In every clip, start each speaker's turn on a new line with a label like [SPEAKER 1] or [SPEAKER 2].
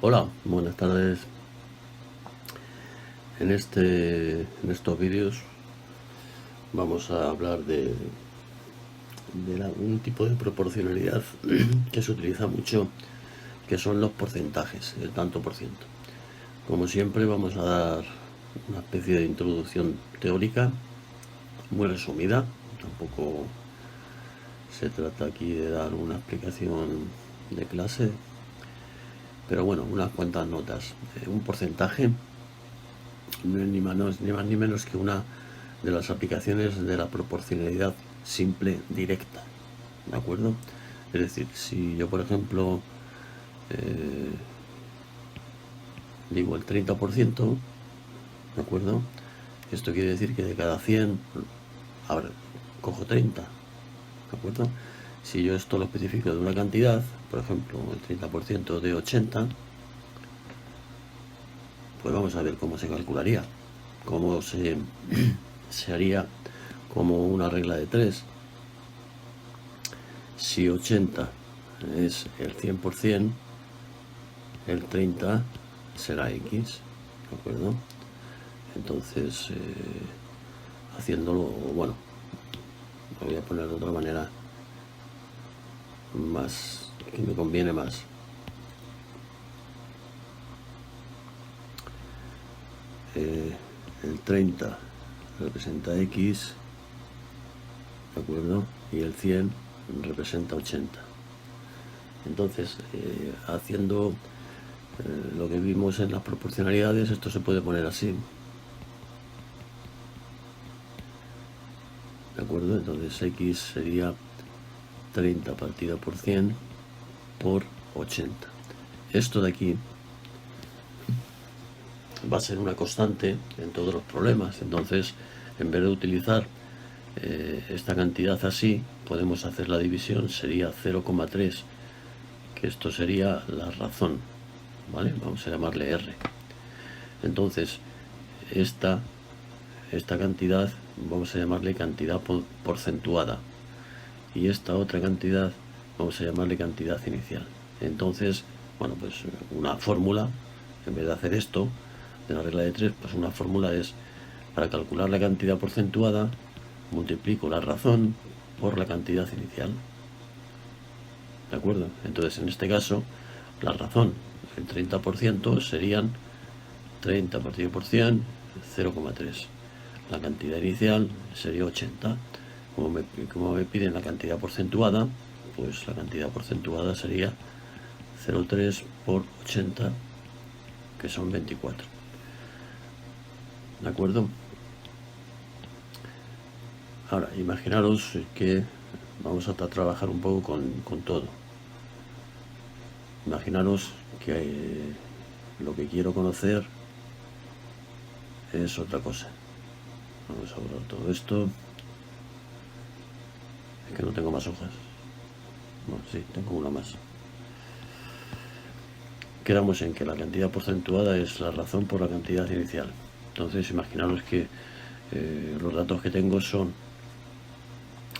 [SPEAKER 1] Hola, buenas tardes. En estos vídeos vamos a hablar de un tipo de proporcionalidad que se utiliza mucho, que son los porcentajes, el tanto por ciento. Como siempre vamos a dar una especie de introducción teórica muy resumida, tampoco se trata aquí de dar una explicación de clase, pero bueno, unas cuantas notas. Un porcentaje no es ni más ni menos que una de las aplicaciones de la proporcionalidad simple directa, ¿de acuerdo? Es decir, si yo por ejemplo digo el 30%, ¿de acuerdo? Esto quiere decir que de cada 100, ahora cojo 30, ¿de acuerdo? Si yo esto lo especifico de una cantidad, por ejemplo el 30% de 80, pues vamos a ver cómo se calcularía, cómo se haría como una regla de 3. Si 80 es el 100%, el 30 será X, ¿de acuerdo? Entonces, haciéndolo, bueno, lo voy a poner de otra manera más, que me conviene más. El 30 representa X, ¿de acuerdo? Y el 100 representa 80. Entonces, haciendo lo que vimos en las proporcionalidades, esto se puede poner así, ¿de acuerdo? Entonces X sería 30 partido por 100 por 80. Esto de aquí va a ser una constante en todos los problemas. Entonces, en vez de utilizar esta cantidad así, podemos hacer la división, sería 0,3, que esto sería la razón, ¿vale? Vamos a llamarle R. Entonces, esta cantidad vamos a llamarle cantidad porcentuada, y esta otra cantidad vamos a llamarle cantidad inicial. Entonces, bueno, pues una fórmula, en vez de hacer esto de la regla de 3, pues una fórmula es, para calcular la cantidad porcentuada, multiplico la razón por la cantidad inicial, ¿de acuerdo? Entonces, en este caso, la razón, el 30%, serían 30 partido por 100, 0,3. La cantidad inicial sería 80. Como me piden la cantidad porcentuada, pues la cantidad porcentuada sería 0,3 por 80, que son 24. ¿De acuerdo? Ahora, imaginaros que vamos a trabajar un poco con todo. Imaginaros que lo que quiero conocer es otra cosa. Vamos a borrar todo esto. Es que no tengo más hojas. Bueno, sí, tengo una más. Quedamos en que la cantidad porcentuada es la razón por la cantidad inicial. Entonces, imaginaros que los datos que tengo son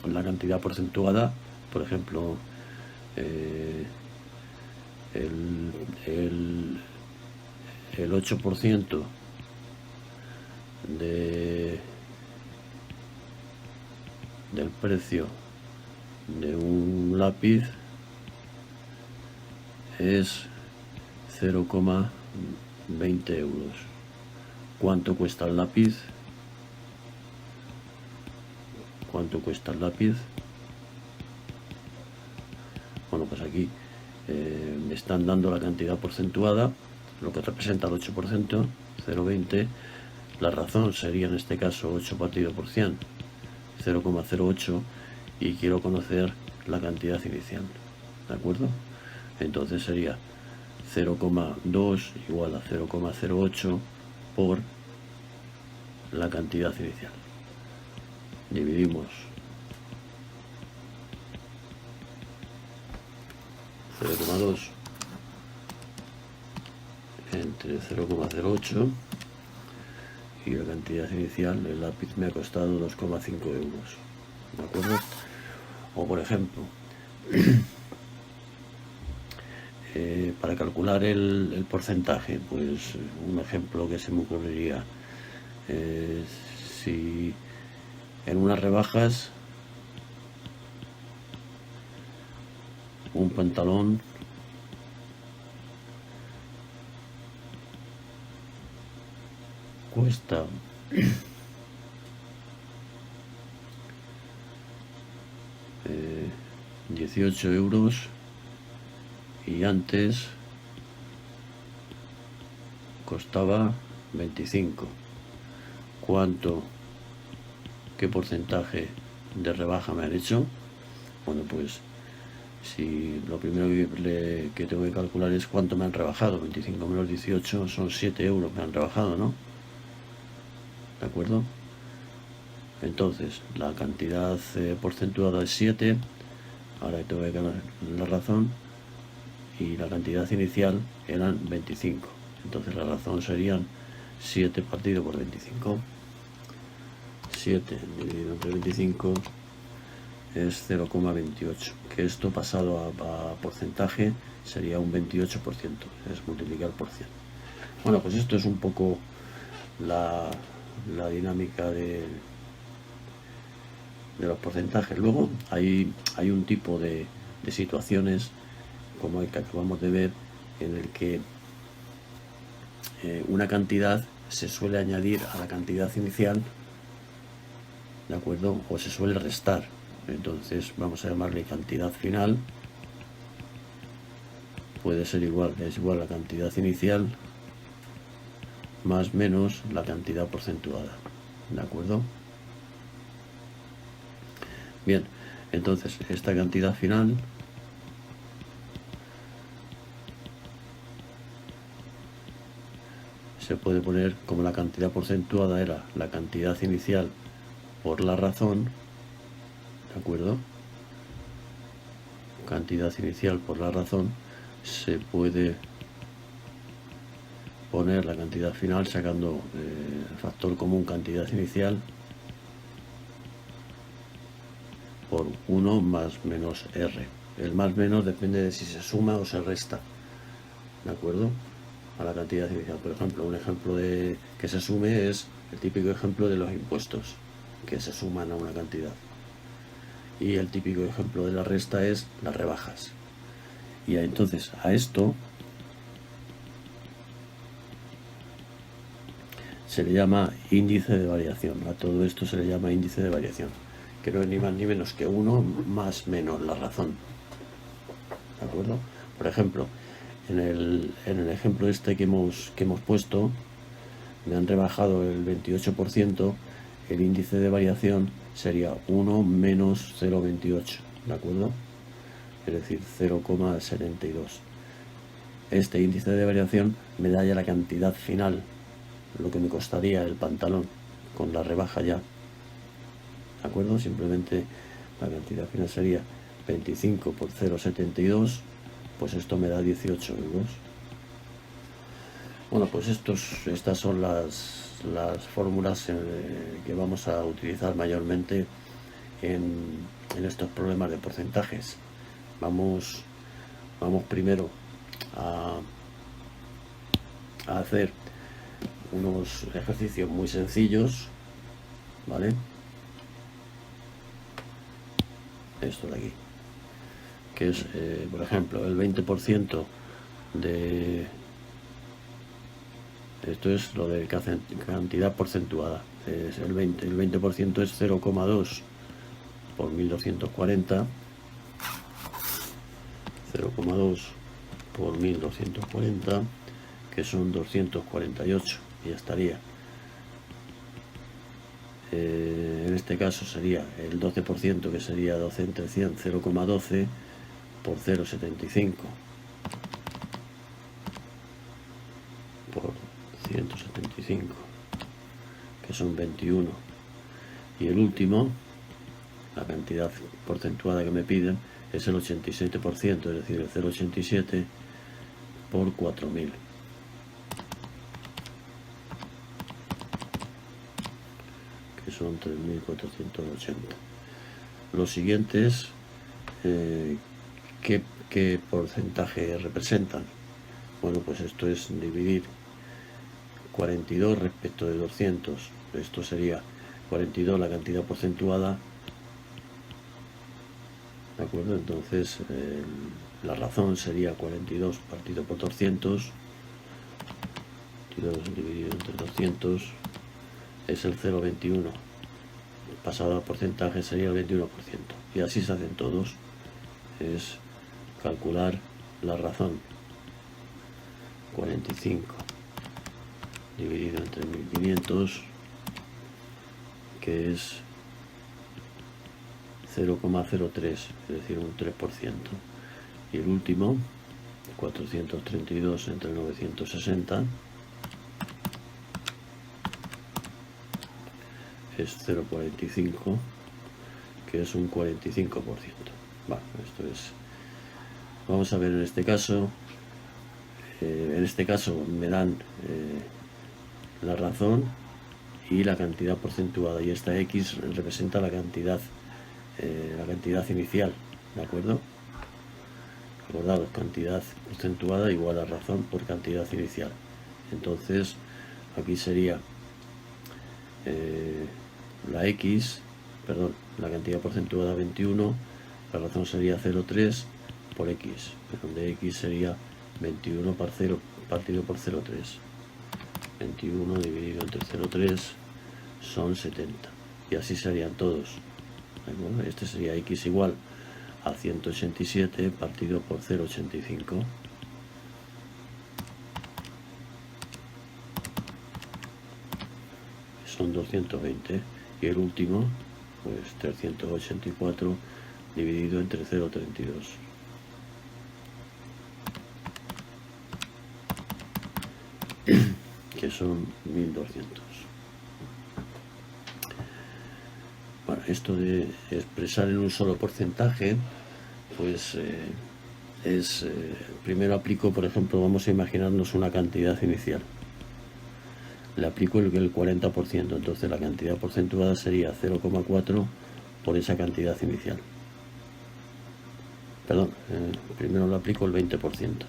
[SPEAKER 1] la cantidad porcentuada, por ejemplo, el 8% del precio de un lápiz es 0,20 euros. ¿Cuánto cuesta el lápiz? ¿Cuánto cuesta el lápiz? Bueno, pues aquí me están dando la cantidad porcentuada, lo que representa el 8%, 0,20. La razón sería en este caso 8 partido por 100, 0,08, y quiero conocer la cantidad inicial, ¿de acuerdo? Entonces sería 0,2 igual a 0,08 por la cantidad inicial. Dividimos 0,2 entre 0,08, y la cantidad inicial, el lápiz me ha costado 2,5 euros, ¿de acuerdo? O por ejemplo, para calcular el porcentaje, pues un ejemplo que se me ocurriría, si en unas rebajas un pantalón cuesta 18 euros y antes costaba 25. ¿Qué porcentaje de rebaja me han hecho? Bueno, pues si lo primero que tengo que calcular es cuánto me han rebajado. 25 menos 18 son 7 euros me han rebajado, ¿no? ¿De acuerdo? Entonces, la cantidad porcentuada es 7. Ahora tengo que ganar la razón. Y la cantidad inicial eran 25. Entonces la razón serían 7 partido por 25. 7 dividido entre 25 es 0,28. Que esto pasado a porcentaje sería un 28%. Es multiplicar por 100. Bueno, pues esto es un poco la dinámica de los porcentajes. Luego hay un tipo de situaciones como el que acabamos de ver, en el que una cantidad se suele añadir a la cantidad inicial, ¿de acuerdo? O se suele restar. Entonces vamos a llamarle cantidad final. Puede ser igual, es igual a la cantidad inicial más menos la cantidad porcentuada, ¿de acuerdo? Bien, entonces esta cantidad final se puede poner como la cantidad porcentuada era la cantidad inicial por la razón, ¿de acuerdo? Cantidad inicial por la razón, se puede poner la cantidad final sacando el factor común cantidad inicial por 1 más menos R. El más menos depende de si se suma o se resta, ¿de acuerdo? A la cantidad inicial. Por ejemplo, un ejemplo de que se sume es el típico ejemplo de los impuestos, que se suman a una cantidad. Y el típico ejemplo de la resta es las rebajas. Y entonces a esto se le llama índice de variación. A todo esto se le llama índice de variación, que no es ni más ni menos que 1 más menos la razón, ¿de acuerdo? Por ejemplo, en el ejemplo este que hemos puesto, me han rebajado el 28%, el índice de variación sería 1 menos 0,28, ¿de acuerdo? Es decir, 0,72. Este índice de variación me da ya la cantidad final, lo que me costaría el pantalón con la rebaja ya, ¿de acuerdo? Simplemente la cantidad final sería 25 por 0,72, pues esto me da 18 euros. Bueno, pues estas son las fórmulas que vamos a utilizar mayormente en estos problemas de porcentajes. Vamos primero a hacer unos ejercicios muy sencillos, ¿vale? Esto de aquí, que es, por ejemplo, el 20% de... Esto es lo de cantidad porcentuada. Es el 20% es 0,2 por 1240. 0,2 por 1240, que son 248, y ya estaría. En este caso sería el 12%, que sería 12 entre 100, 0,12 por 0,75 por 175, que son 21. Y el último, la cantidad porcentuada que me piden, es el 87%, es decir, el 0,87 por 4000, que son 3480. Los siguientes ¿qué porcentaje representan? Bueno, pues esto es dividir 42 respecto de 200. Esto sería 42 la cantidad porcentuada, ¿de acuerdo? Entonces la razón sería 42 partido por 200, 42 dividido entre 200 es el 0,21, pasado a porcentaje sería el 21%, y así se hacen todos. Es calcular la razón, 45 dividido entre 1500, que es 0,03, es decir, un 3%. Y el último, 432 entre 960, es 0,45, que es un 45%. Bueno, esto es... Vamos a ver en este caso. Me dan la razón y la cantidad porcentuada, y esta X representa la cantidad inicial, ¿de acuerdo? Recordad, cantidad porcentuada igual a razón por cantidad inicial. Entonces aquí sería la cantidad porcentuada 21, la razón sería 0,3 por X, donde X sería 21 partido por 0,3. 21 dividido entre 0,3 son 70, y así serían todos. Bueno, este sería X igual a 187 partido por 0,85. Son 220, y el último, pues 384 dividido entre 0,32. Que son 1200. Bueno, esto de expresar en un solo porcentaje, pues primero aplico, por ejemplo, vamos a imaginarnos una cantidad inicial. Le aplico el 40%, entonces la cantidad porcentuada sería 0,4 por esa cantidad inicial. Perdón, primero le aplico el 20%.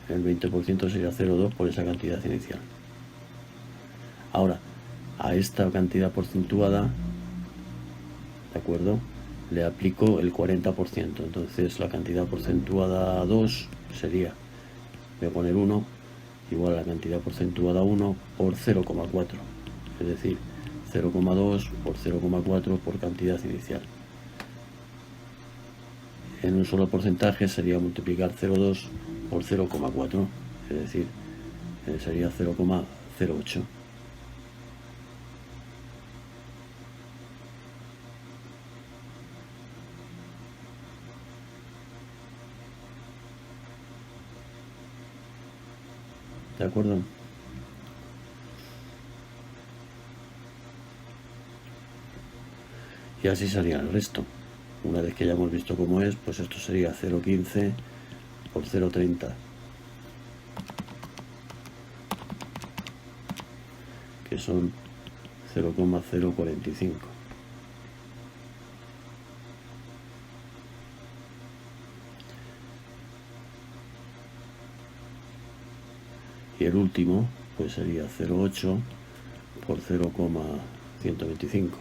[SPEAKER 1] El 20% sería 0,2 por esa cantidad inicial. Ahora, a esta cantidad porcentuada, ¿de acuerdo?, le aplico el 40%. Entonces la cantidad porcentuada 2 sería, voy a poner 1, igual a la cantidad porcentuada 1 por 0,4. Es decir, 0,2 por 0,4 por cantidad inicial. En un solo porcentaje sería multiplicar 0,2 por 0,4, es decir, sería 0,08. ¿De acuerdo? Y así sería el resto. Una vez que ya hemos visto cómo es, pues esto sería 0,15 por 0,30, que son 0,045. Y el último, pues sería 0,8 por 0,125.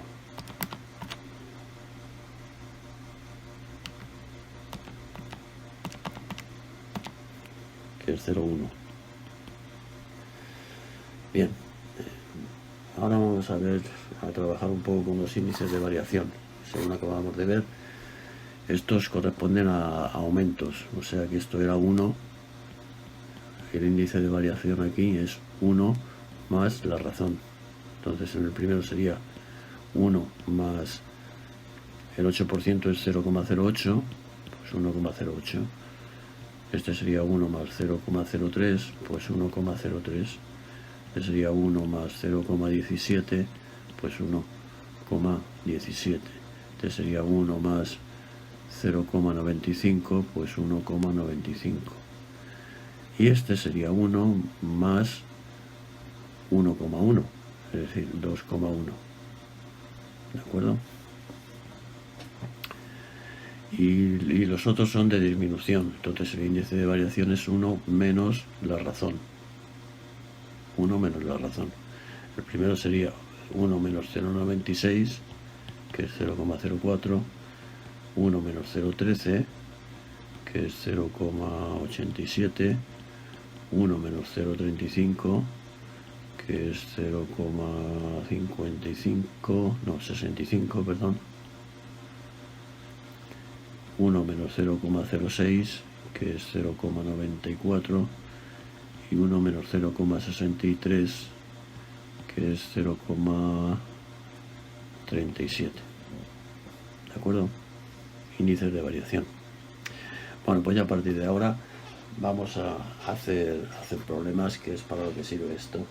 [SPEAKER 1] Que es 0,1. Bien, ahora vamos a trabajar un poco con los índices de variación. Según acabamos de ver, estos corresponden a aumentos, o sea que esto era 1, el índice de variación aquí es 1 más la razón. Entonces en el primero sería 1 más el 8% es 0,08, pues 1,08. Este sería 1 más 0,03, pues 1,03. Este sería 1 más 0,17, pues 1,17. Este sería 1 más 0,95, pues 1,95. Y este sería 1 más 1,1, es decir, 2,1. ¿de acuerdo? Y los otros son de disminución, entonces el índice de variación es 1 menos la razón. 1 menos la razón. El primero sería 1 menos 0,96, que es 0,04, 1 menos 0,13, que es 0,87, 1 menos 0,35, que es 65, perdón, 1 menos 0,06, que es 0,94, y 1 menos 0,63, que es 0,37. ¿De acuerdo? Índices de variación. Bueno, pues ya a partir de ahora vamos a hacer problemas, que es para lo que sirve esto.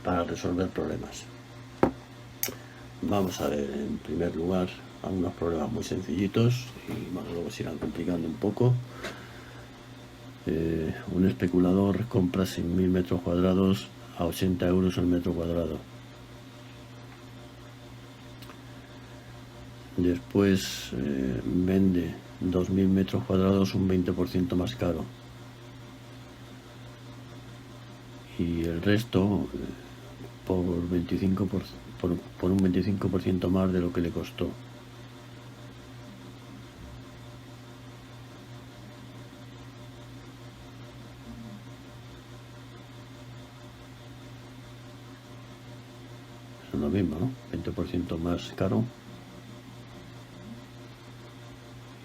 [SPEAKER 1] Para resolver problemas. Vamos a ver en primer lugar algunos problemas muy sencillitos y bueno, luego se irán complicando un poco. Un especulador compra 100.000 metros cuadrados a 80 euros el metro cuadrado. Después vende 2.000 metros cuadrados un 20% más caro. Y el resto por un 25% más de lo que le costó. Es lo mismo, ¿no? 20% más caro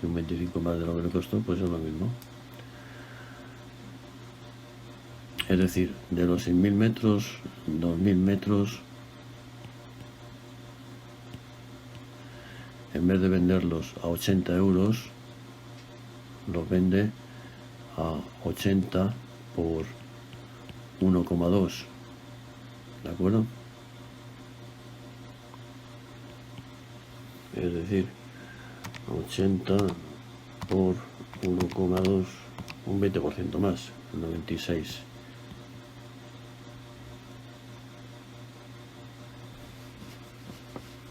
[SPEAKER 1] y un 25% más de lo que le costó, pues es lo mismo. Es decir, de los 100.000 metros, 2.000 metros, en vez de venderlos a 80 euros, los vende a 80 por 1,2. ¿De acuerdo? Es decir, 80 por 1,2, un 20% más, 96.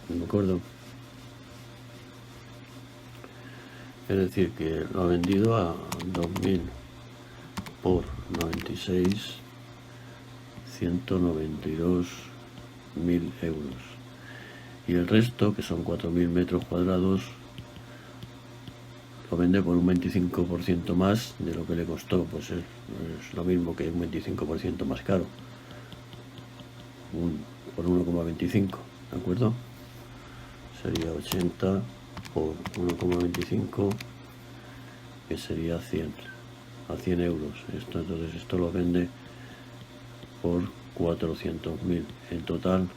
[SPEAKER 1] ¿De acuerdo? Es decir, que lo ha vendido a 2.000 por 96, 192.000 euros. Y el resto, que son 4.000 metros cuadrados, lo vende por un 25% más de lo que le costó. Pues es lo mismo que un 25% más caro, por 1,25, ¿de acuerdo? Sería 80 por 1,25, que sería 100, a 100 euros. Entonces esto lo vende por 400.000. En total,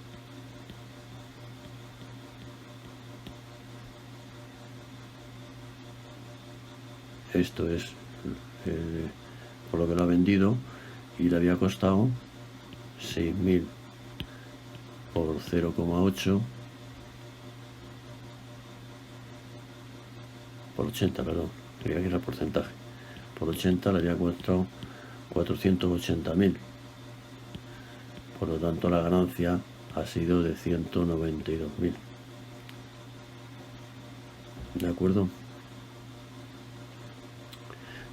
[SPEAKER 1] esto es por lo que lo ha vendido, y le había costado 6.000 por 0,8, por 80, perdón, quería que era el porcentaje, por 80 le había costado 480.000. Por lo tanto, la ganancia ha sido de 192.000. ¿De acuerdo?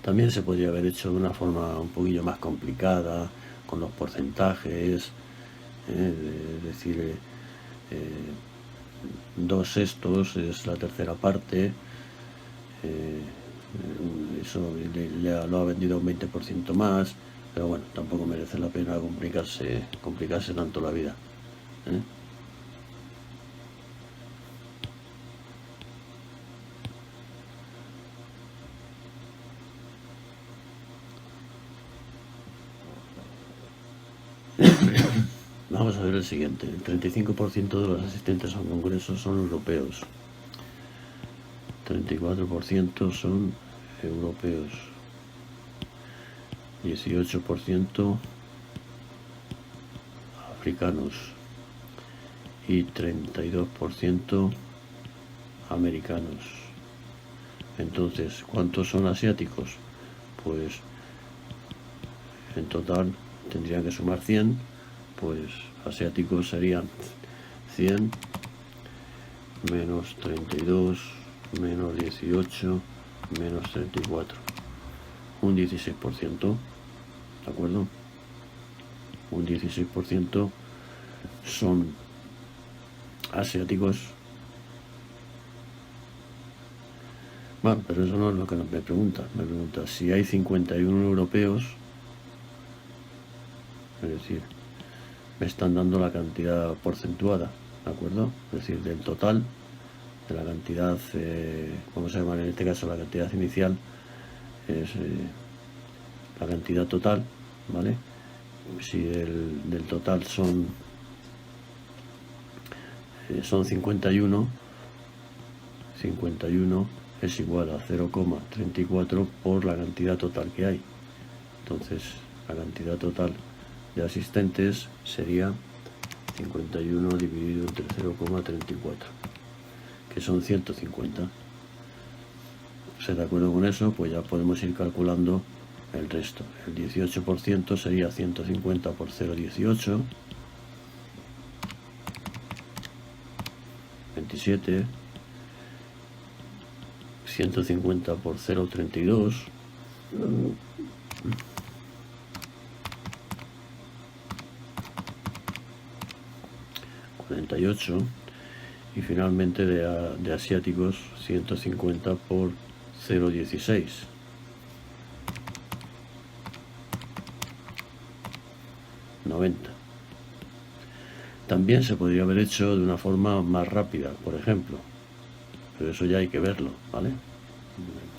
[SPEAKER 1] También se podría haber hecho de una forma un poquillo más complicada, con los porcentajes, es decir, 2/6 es la tercera parte, eso lo ha vendido un 20% más, pero bueno, tampoco merece la pena complicarse tanto la vida, ¿eh? Vamos a ver el siguiente. El 35% de los asistentes al Congreso son europeos. 34% son europeos. 18% africanos. Y 32% americanos. Entonces, ¿cuántos son asiáticos? Pues en total tendrían que sumar 100, pues asiáticos serían 100 menos 32 menos 18 menos 34, un 16%, ¿de acuerdo? Un 16% son asiáticos. Bueno, pero eso no es lo que me pregunta. Me pregunta si hay 51 europeos, es decir, me están dando la cantidad porcentuada, ¿de acuerdo? Es decir, del total, de la cantidad, vamos a llamar en este caso la cantidad inicial, es la cantidad total, ¿vale? Si del total son 51 es igual a 0,34 por la cantidad total que hay. Entonces, la cantidad total de asistentes sería 51 dividido entre 0,34, que son 150. ¿Se de acuerdo con eso? Pues ya podemos ir calculando el resto. El 18% sería 150 por 0,18, 27, 150 por 0,32, 48, y finalmente de asiáticos 150 por 0,16, 90. También se podría haber hecho de una forma más rápida, por ejemplo, pero eso ya hay que verlo, ¿vale?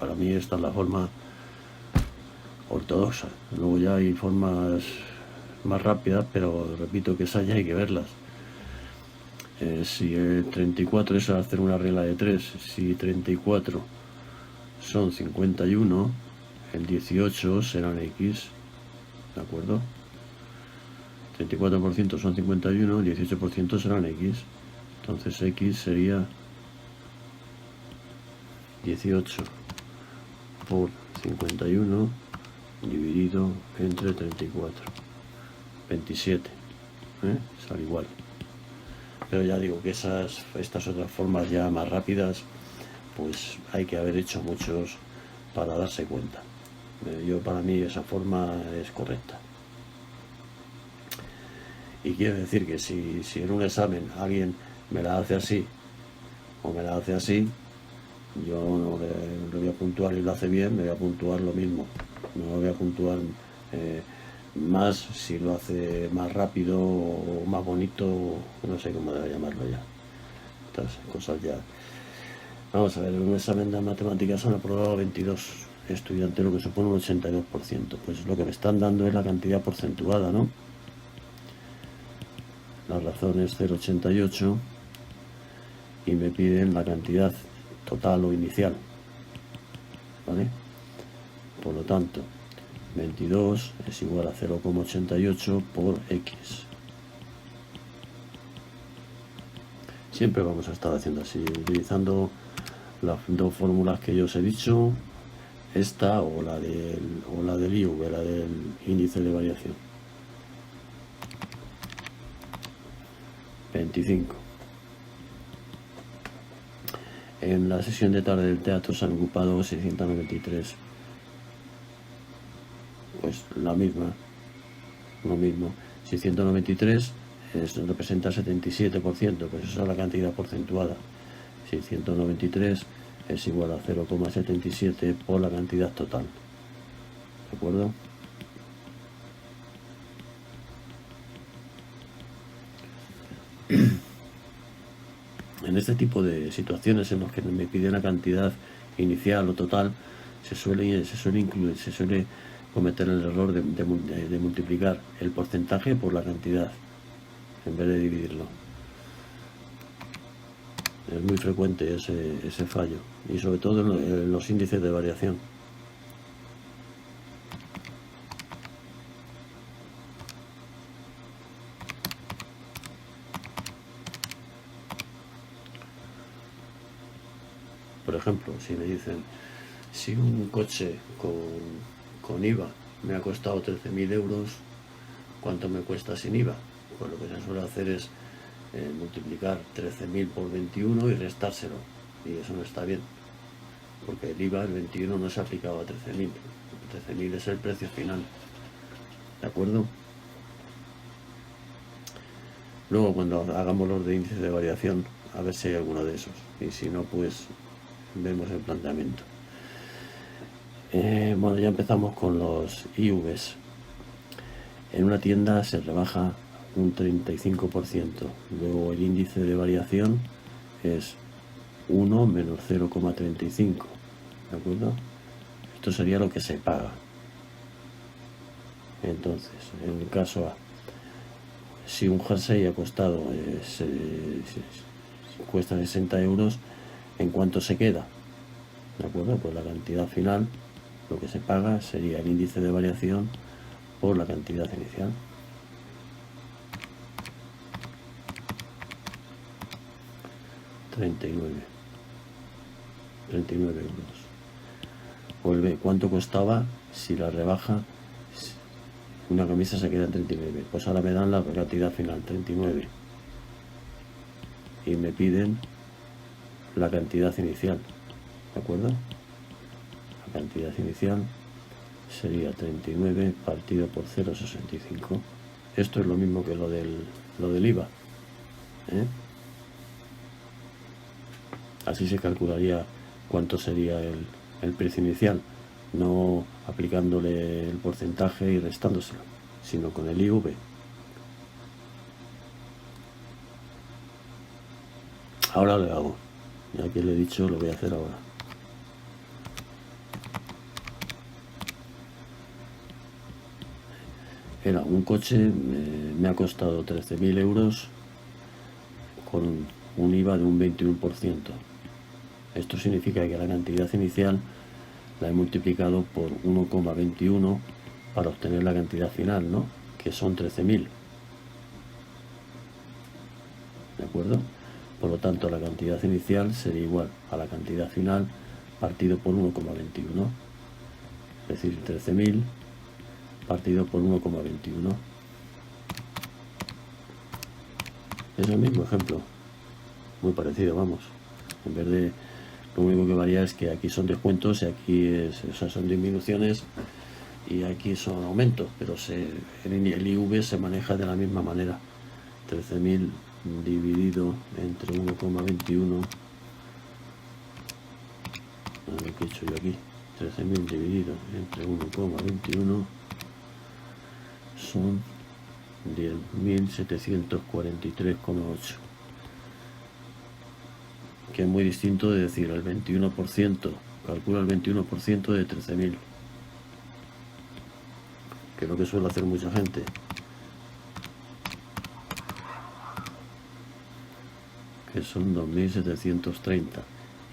[SPEAKER 1] Para mí esta es la forma ortodoxa. Luego ya hay formas más rápidas, pero repito que esas ya hay que verlas. Si el 34 es hacer una regla de 3, si 34 son 51, el 18 serán X, ¿de acuerdo? 34% son 51, el 18% serán X. Entonces X sería 18 por 51 dividido entre 34, 27, sale igual. Pero ya digo que estas otras formas ya más rápidas, pues hay que haber hecho muchos para darse cuenta. Para mí esa forma es correcta. Y quiere decir que si en un examen alguien me la hace así o me la hace así, yo no le voy a puntuar y lo hace bien, me voy a puntuar lo mismo. No lo voy a puntuar más si lo hace más rápido o más bonito, no sé cómo debe llamarlo ya. Estas cosas ya. Vamos a ver, en un examen de matemáticas han aprobado 22 estudiantes, lo que supone un 82%. Pues lo que me están dando es la cantidad porcentuada, ¿no? La razón es 0,88 y me piden la cantidad total o inicial, ¿vale? Por lo tanto, 22 es igual a 0,88 por X. Siempre vamos a estar haciendo así, utilizando las dos fórmulas que yo os he dicho, esta o la del IV, la del índice de variación. 25. En la sesión de tarde del teatro se han ocupado 693. Pues la misma, lo mismo. 693 representa 77%, pues esa es la cantidad porcentuada. 693 es igual a 0,77 por la cantidad total. ¿De acuerdo? En este tipo de situaciones en las que me piden la cantidad inicial o total, se suele cometer el error de multiplicar el porcentaje por la cantidad en vez de dividirlo. Es muy frecuente ese fallo, y sobre todo en los índices de variación. Por ejemplo, si me dicen, si un coche con IVA me ha costado 13.000 euros, ¿cuánto me cuesta sin IVA? pues lo que se suele hacer es multiplicar 13.000 por 21 y restárselo, y eso no está bien, porque el IVA, el 21, no se aplicaba a 13.000. 13.000 es el precio final, ¿de acuerdo? Luego, cuando hagamos los de índice de variación, a ver si hay alguno de esos, y si no, pues vemos el planteamiento. Bueno, ya empezamos con los IVs. En una tienda se rebaja un 35%, luego el índice de variación es 1 menos 0,35, ¿de acuerdo? Esto sería lo que se paga. Entonces, en el caso A, si un jersey ha costado, cuesta 60 euros, ¿en cuánto se queda? ¿De acuerdo? Pues la cantidad final, lo que se paga, sería el índice de variación por la cantidad inicial. €39 euros. Vuelve, ¿cuánto costaba si la rebaja? Una camisa se queda en 39, pues ahora me dan la cantidad final, 39, y me piden la cantidad inicial, ¿de acuerdo? La cantidad inicial sería 39 partido por 0,65. Esto es lo mismo que lo del IVA, ¿eh? Así se calcularía cuánto sería el precio inicial, no aplicándole el porcentaje y restándoselo, sino con el IV. Ahora lo hago, ya que le he dicho, lo voy a hacer ahora. Era un coche, me ha costado 13.000 euros con un IVA de un 21%. Esto significa que la cantidad inicial la he multiplicado por 1,21 para obtener la cantidad final, ¿no? Que son 13.000. ¿De acuerdo? Por lo tanto, la cantidad inicial sería igual a la cantidad final partido por 1,21. Es decir, 13.000 partido por 1,21. Es el mismo ejemplo, muy parecido, vamos. En vez de, lo único que varía es que aquí son descuentos y aquí son disminuciones, y aquí son aumentos, pero el IV se maneja de la misma manera. 13.000 dividido entre 1,21, a ver qué he hecho yo aquí. 13.000 dividido entre 1,21 son 10.743,8, que es muy distinto de decir el 21%, calcula el 21% de 13.000, que es lo que suele hacer mucha gente. Que son 2.730,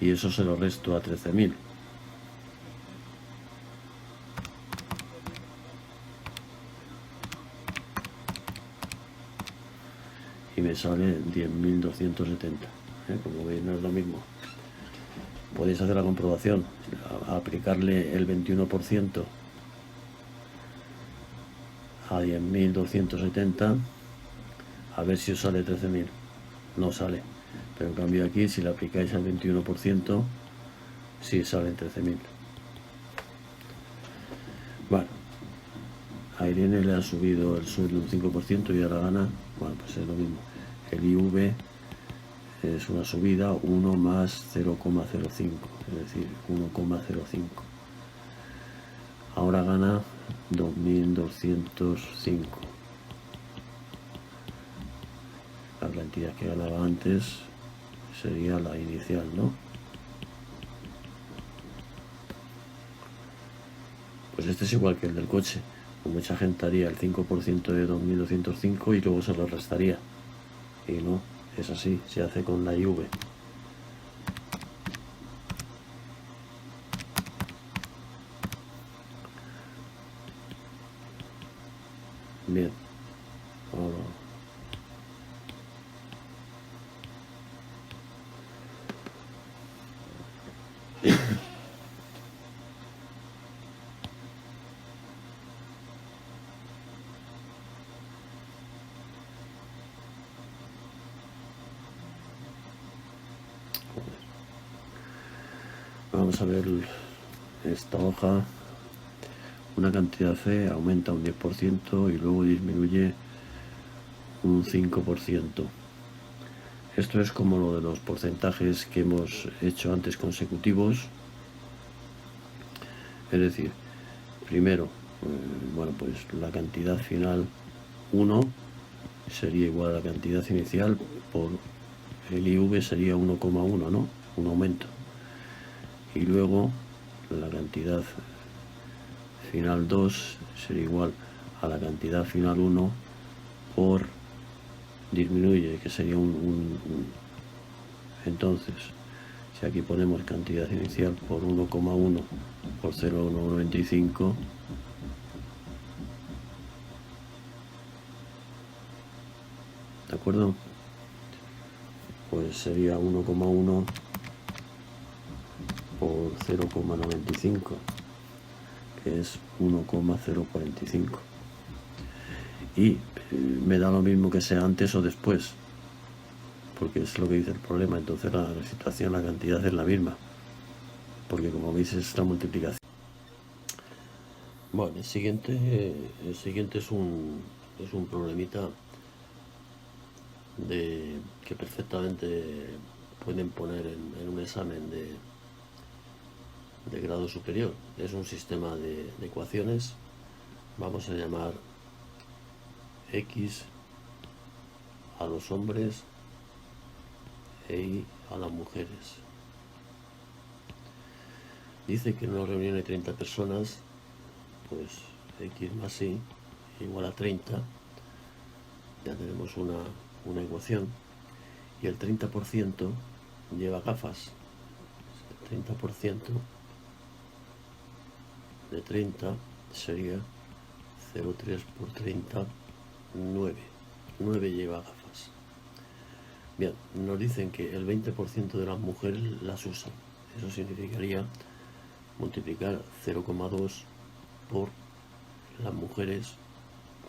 [SPEAKER 1] y eso se lo resto a 13.000. Y me sale 10.270. Como veis, no es lo mismo. Podéis hacer la comprobación, aplicarle el 21% a 10.270, a ver si os sale 13.000. No sale. Pero en cambio aquí, si le aplicáis al 21%, sí salen 13.000. Bueno, a Irene le ha subido el sueldo un 5% y ahora gana, bueno, pues es lo mismo. El IV es una subida 1 más 0,05, es decir, 1,05. Ahora gana 2.205. La cantidad que ganaba antes sería la inicial, ¿no? Pues este es igual que el del coche. Mucha gente haría el 5% de 2.205 y luego se lo restaría. Y no, es así, se hace con la IV. Bien. Ahora. Vamos a ver esta hoja. Una cantidad C aumenta un 10% y luego disminuye un 5%. Esto es como lo de los porcentajes que hemos hecho antes consecutivos. Es decir, primero, bueno, pues la cantidad final 1 sería igual a la cantidad inicial por el IV sería 1,1, ¿no? Un aumento. Y luego la cantidad final 2 sería igual a la cantidad final 1 por disminuye, que sería entonces, si aquí ponemos cantidad inicial por 1,1 por 0,195, ¿de acuerdo? Pues sería 1,1 por 0,95, que es 1,045. Y me da lo mismo que sea antes o después, porque es lo que dice el problema. Entonces la situación, la cantidad es la misma, porque como veis es la multiplicación. Bueno, el siguiente es un problemita que perfectamente pueden poner en un examen de grado superior. Es un sistema de ecuaciones. Vamos a llamar X a los hombres e Y a las mujeres. Dice que en una reunión hay 30 personas, pues X más Y igual a 30. Ya tenemos una ecuación. Y el 30% lleva gafas. El 30% de 30 sería 0,3 por 30, 9. 9 lleva gafas. Bien, nos dicen que el 20% de las mujeres las usan. Eso significaría multiplicar 0,2 por las mujeres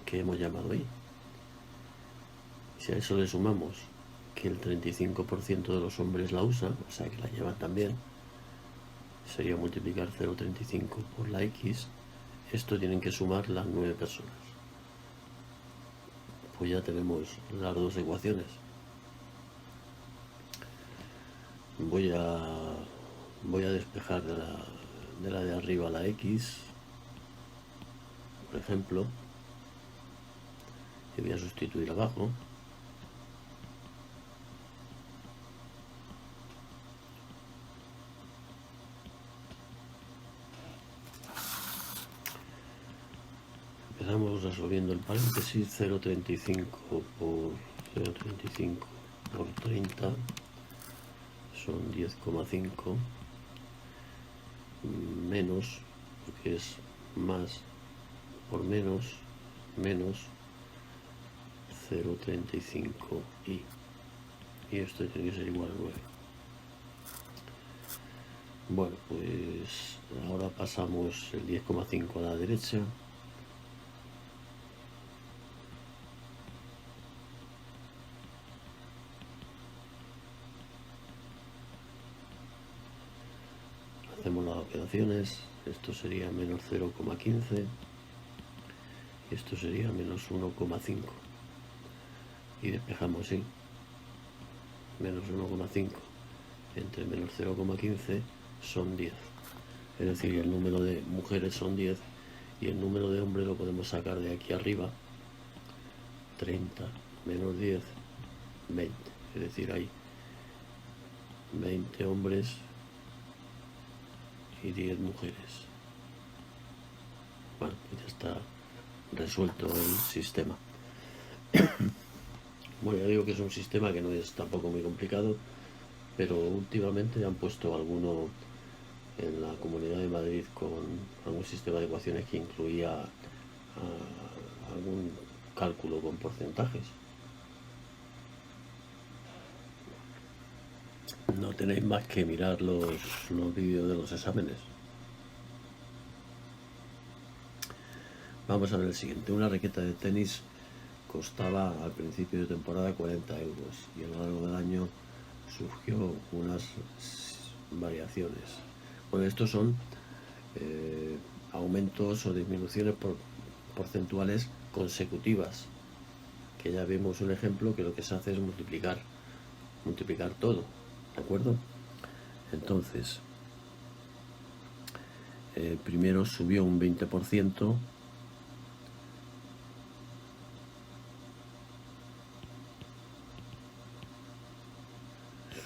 [SPEAKER 1] que hemos llamado ahí. Si a eso le sumamos que el 35% de los hombres la usan, o sea que la llevan también, sería multiplicar 0,35 por la X. Esto tienen que sumar las 9 personas. Pues ya tenemos las dos ecuaciones. Voy a despejar de la de arriba la X, por ejemplo, y voy a sustituir abajo. Empezamos resolviendo el paréntesis. 0,35 por 0,35 por 30 son 10,5 menos, porque es más por menos 0,35 y esto tiene que ser igual a 9. Bueno, pues ahora pasamos el 10,5 a la derecha. Hacemos las operaciones. Esto sería menos 0,15 y esto sería menos 1,5 y despejamos, sí, menos 1,5 entre menos 0,15 son 10, es decir, el número de mujeres son 10 y el número de hombres lo podemos sacar de aquí arriba. 30 menos 10, 20, es decir, hay 20 hombres y 10 mujeres. Bueno, pues ya está resuelto el sistema. Bueno, ya digo que es un sistema que no es tampoco muy complicado, pero últimamente han puesto alguno en la Comunidad de Madrid con algún sistema de ecuaciones que incluía algún cálculo con porcentajes. No tenéis más que mirar los vídeos de los exámenes. Vamos a ver el siguiente. Una raqueta de tenis costaba al principio de temporada 40 euros y a lo largo del año surgió unas variaciones. Bueno, estos son aumentos o disminuciones porcentuales consecutivas, que ya vemos un ejemplo que lo que se hace es multiplicar todo, ¿de acuerdo? Entonces, primero subió un 20%,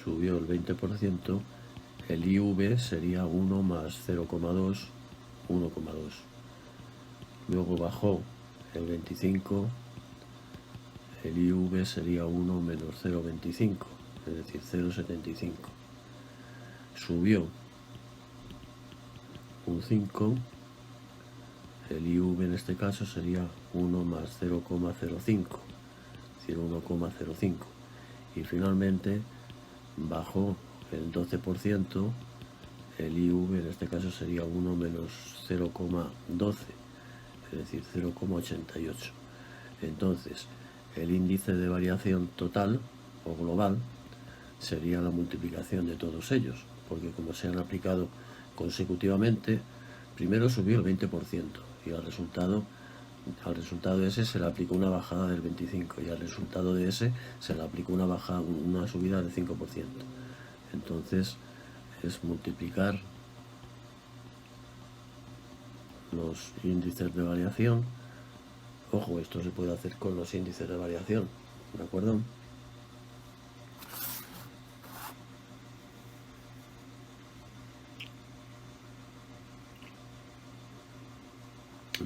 [SPEAKER 1] subió el 20%, el IV sería 1 más 0,2, 1,2. Luego bajó el 25, el IV sería 1 menos 0,25, es decir, 0,75. Subió un 5, el IV en este caso sería 1 más 0,05, es decir, 1,05. Y finalmente bajó el 12%, el IV en este caso sería 1 menos 0,12, es decir, 0,88. Entonces, el índice de variación total o global sería la multiplicación de todos ellos, porque como se han aplicado consecutivamente, primero subió el 20% y al resultado de ese se le aplicó una bajada del 25% y al resultado de ese se le aplicó una subida del 5%. Entonces es multiplicar los índices de variación. Ojo, esto se puede hacer con los índices de variación, ¿de acuerdo?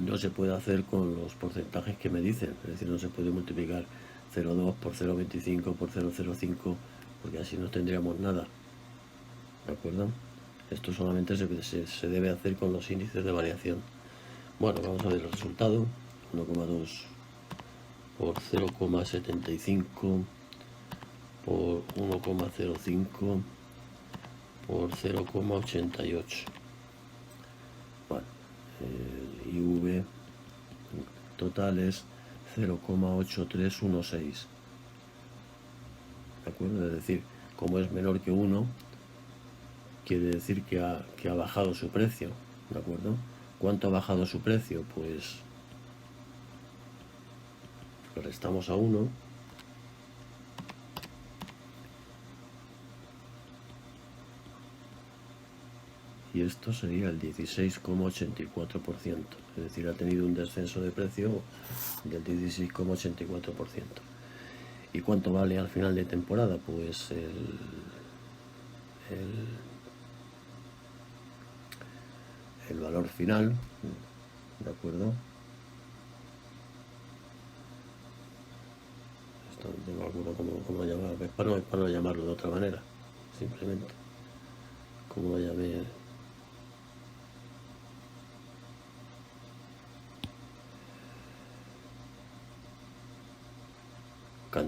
[SPEAKER 1] No se puede hacer con los porcentajes que me dicen, es decir, no se puede multiplicar 0,2 por 0,25 por 0,05, porque así no tendríamos nada, ¿de acuerdo? Esto solamente se debe hacer con los índices de variación. Bueno, vamos a ver el resultado. 1,2 por 0,75 por 1,05 por 0,88. Bueno, el IV total es 0,8316. ¿De acuerdo? Es decir, como es menor que 1, quiere decir que ha bajado su precio. ¿De acuerdo? ¿Cuánto ha bajado su precio? Pues lo restamos a 1. Y esto sería el 16,84%, es decir, ha tenido un descenso de precio del 16,84%. ¿Y cuánto vale al final de temporada? Pues el valor final, ¿de acuerdo? Esto no tengo alguno como llamarlo, para no llamarlo de otra manera, simplemente, como lo llamé. La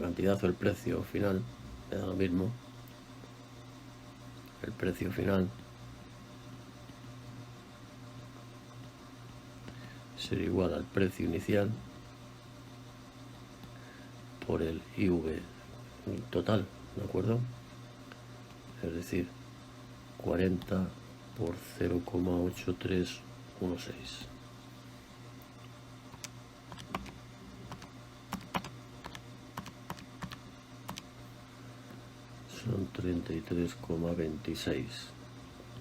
[SPEAKER 1] cantidad o el precio final, me da lo mismo. El precio final será igual al precio inicial por el IV total, ¿de acuerdo? Es decir, 40 por 0,8316. Son 33,26,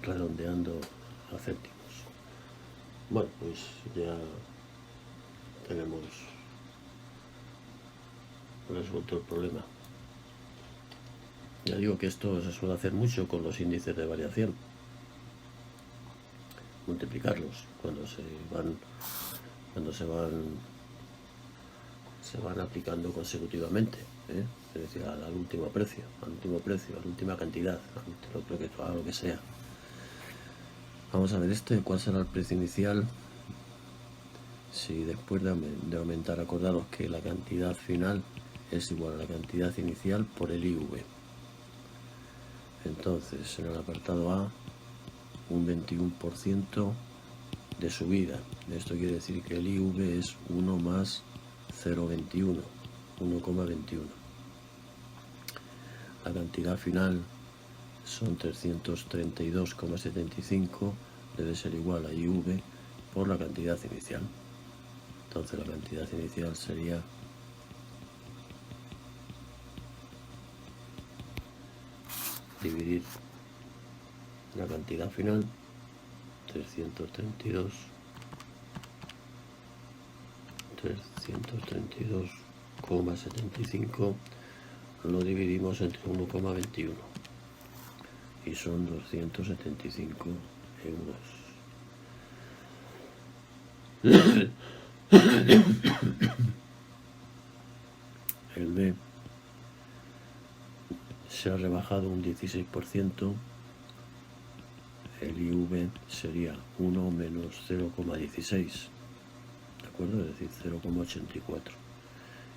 [SPEAKER 1] redondeando a céntimos. Bueno, pues ya tenemos resuelto el problema. Ya digo que esto se suele hacer mucho con los índices de variación, multiplicarlos cuando se van aplicando consecutivamente, ¿eh? Es decir, al último precio, a la última cantidad, a lo que sea. Vamos a ver cuál será el precio inicial si después de aumentar, acordaros que la cantidad final es igual a la cantidad inicial por el IV. Entonces, en el apartado A, un 21% de subida. Esto quiere decir que el IV es 1 más 0,21, 1,21. la cantidad final son 332,75, debe ser igual a IV por la cantidad inicial. Entonces la cantidad inicial sería dividir la cantidad final, 332,75, lo dividimos entre 1,21 y son 275 euros. El B se ha rebajado un 16%, el IV sería 1 menos 0,16, ¿de acuerdo? Es decir, 0,84.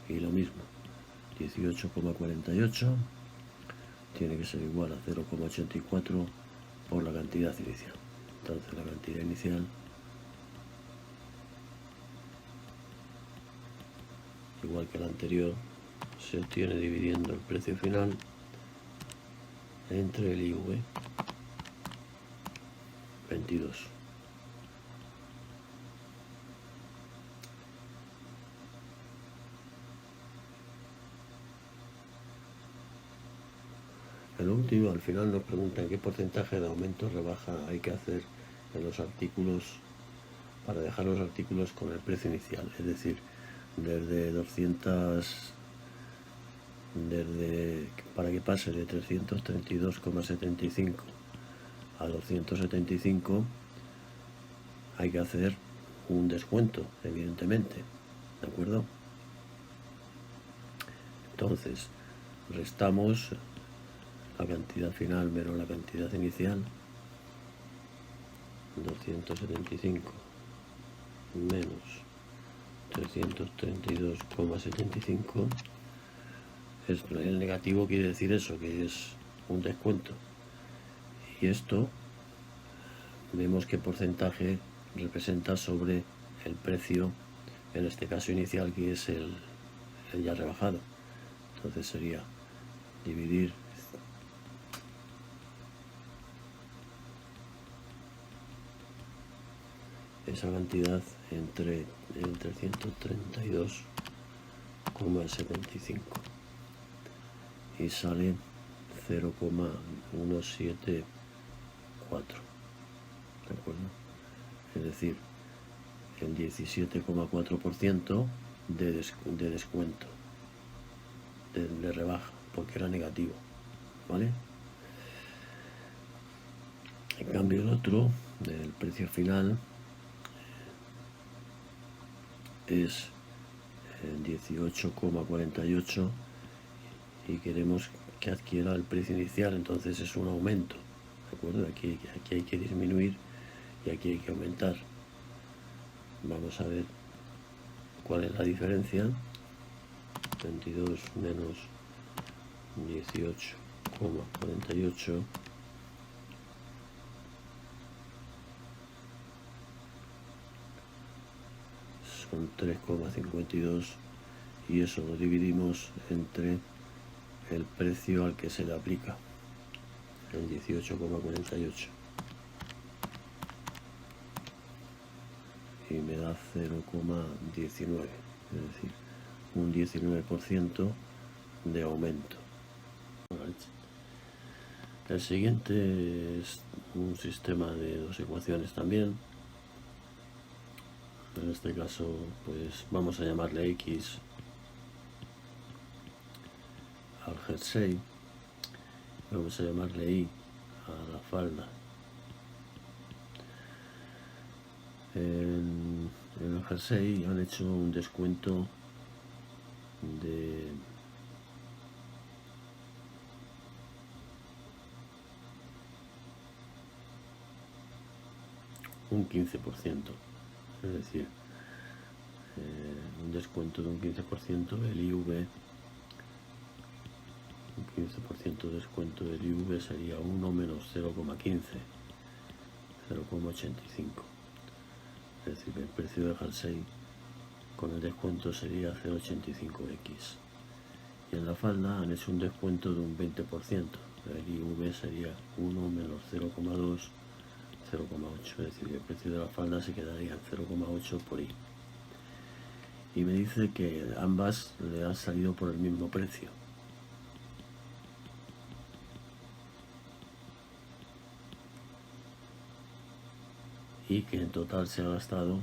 [SPEAKER 1] Y lo mismo, 18,48 tiene que ser igual a 0,84 por la cantidad inicial. Entonces la cantidad inicial igual que la anterior se obtiene dividiendo el precio final entre el IV 22. El último, al final nos preguntan qué porcentaje de aumento o rebaja hay que hacer en los artículos para dejar los artículos con el precio inicial, es decir, para que pase de 332,75 a 275 hay que hacer un descuento, evidentemente, ¿de acuerdo? Entonces restamos la cantidad final menos la cantidad inicial, 275 menos 332,75. El negativo quiere decir eso, que es un descuento. Y esto vemos qué porcentaje representa sobre el precio, en este caso inicial, que es el ya rebajado. Entonces sería dividir esa cantidad entre el 332,75 y sale 0,174, ¿de acuerdo? Es decir, el 17,4% de descuento, de rebaja, porque era negativo, ¿vale? En cambio el otro, el precio final, es 18,48 y queremos que adquiera el precio inicial, entonces es un aumento, ¿de acuerdo? Aquí hay que disminuir y aquí hay que aumentar. Vamos a ver cuál es la diferencia. 22 menos 18,48 son 3,52 y eso lo dividimos entre el precio al que se le aplica, el 18,48, y me da 0,19, es decir, un 19% de aumento. El siguiente es un sistema de dos ecuaciones también. En este caso, pues vamos a llamarle X al jersey, vamos a llamarle Y a la falda. En el jersey han hecho un descuento de un 15%, es decir, un descuento de un 15% del IV, un 15% de descuento del IV sería 1 menos 0,15, 0,85, es decir, el precio de jersey con el descuento sería 0,85X y en la falda han hecho un descuento de un 20%. El IV sería 1 menos 0,2, 0,8, es decir, el precio de la falda se quedaría en 0,8 por I. Y me dice que ambas le han salido por el mismo precio. Y que en total se ha gastado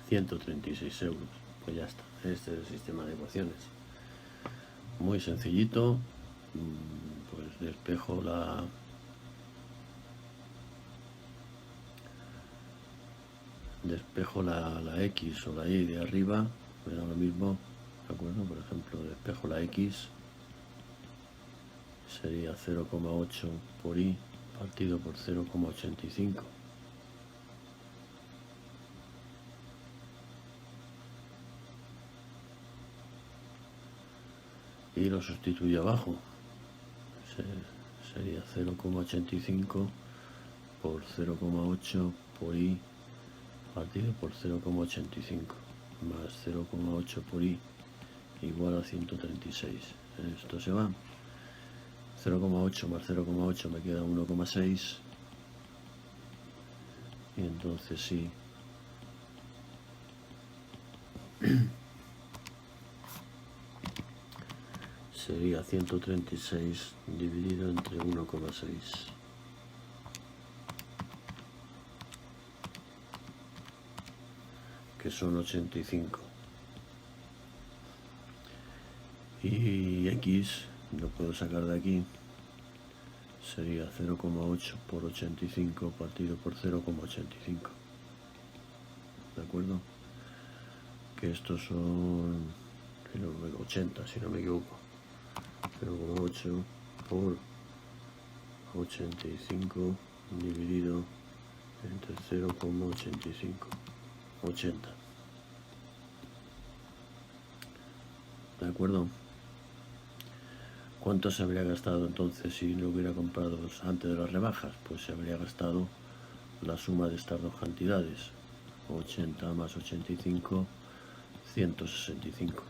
[SPEAKER 1] 136 euros. Pues ya está, este es el sistema de ecuaciones. Muy sencillito. Pues despejo la X o la Y de arriba, me da lo mismo, ¿de acuerdo? Por ejemplo, despejo la X, sería 0,8 por I partido por 0,85. Y lo sustituyo abajo, sería 0,85 por 0,8 por I partido por 0,85 más 0,8 por I igual a 136. Esto se va. 0,8 más 0,8 me queda 1,6. Y entonces sí. Sería 136 dividido entre 1,6. Que son 85. Y X lo puedo sacar de aquí. Sería 0,8 por 85 partido por 0,85. ¿De acuerdo? Que estos son 80, si no me equivoco. 0,8 por 85 dividido entre 0,85. 80. ¿De acuerdo? ¿Cuánto se habría gastado entonces si lo hubiera comprado antes de las rebajas? Pues se habría gastado la suma de estas dos cantidades. 80 más 85, 165.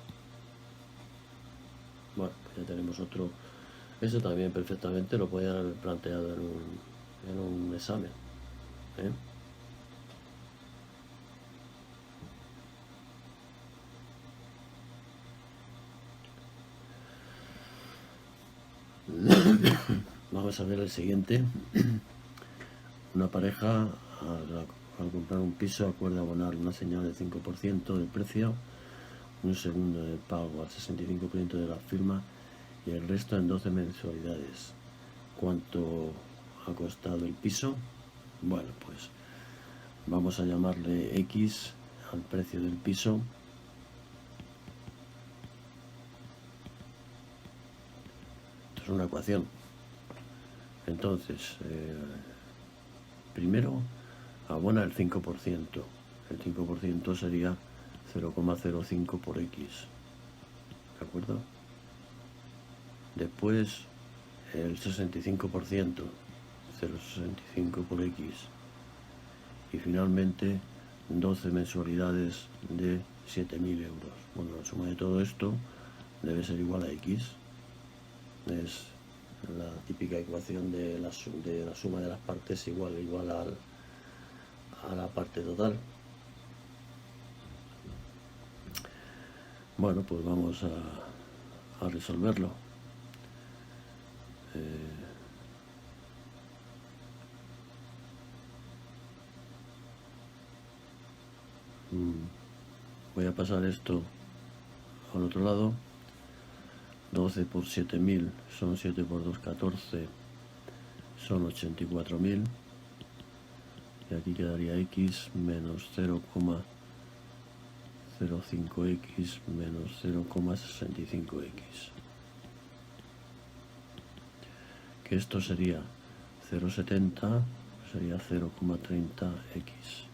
[SPEAKER 1] Bueno, pues ya tenemos otro. Eso también perfectamente lo podían haber planteado en un examen. Vamos a ver el siguiente. Una pareja al comprar un piso acuerda abonar una señal del 5% del precio, un segundo de pago al 65% de la firma y el resto en 12 mensualidades. ¿Cuánto ha costado el piso? Bueno, pues vamos a llamarle X al precio del piso. Esto es una ecuación. Entonces, primero abona el 5%. El 5% sería 0,05 por X. ¿De acuerdo? Después el 65%, 0,65 por X. Y finalmente 12 mensualidades de 7.000 euros. Bueno, la suma de todo esto debe ser igual a X. Es la típica ecuación de la suma de las partes igual a la parte total. Bueno, pues vamos a resolverlo. Voy a pasar esto al otro lado. 12 por 7.000 son 7 por 2, 14, son 84.000. Y aquí quedaría X menos 0,05X menos 0,65X. Que esto sería 0,70, sería 0,30X.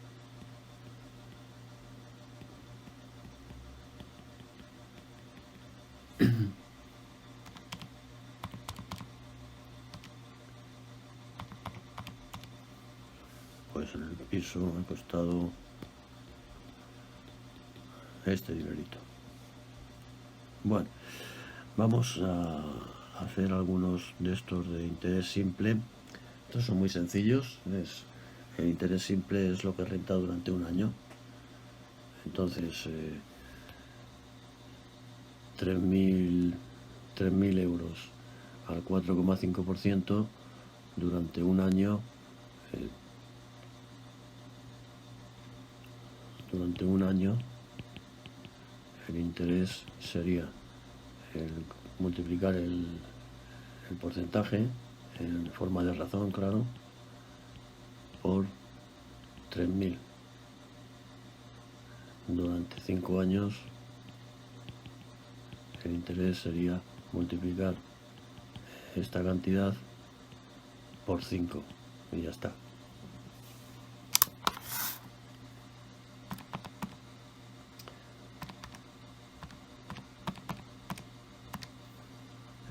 [SPEAKER 1] Pues el piso ha costado este dinerito. Bueno, vamos a hacer algunos de estos de interés simple. Estos son muy sencillos. El interés simple es lo que renta durante un año. Entonces, 3.000 euros al 4,5% durante un año. Durante un año el interés sería multiplicar el porcentaje en forma de razón, claro, por 3.000. Durante 5 años el interés sería multiplicar esta cantidad por 5 y ya está.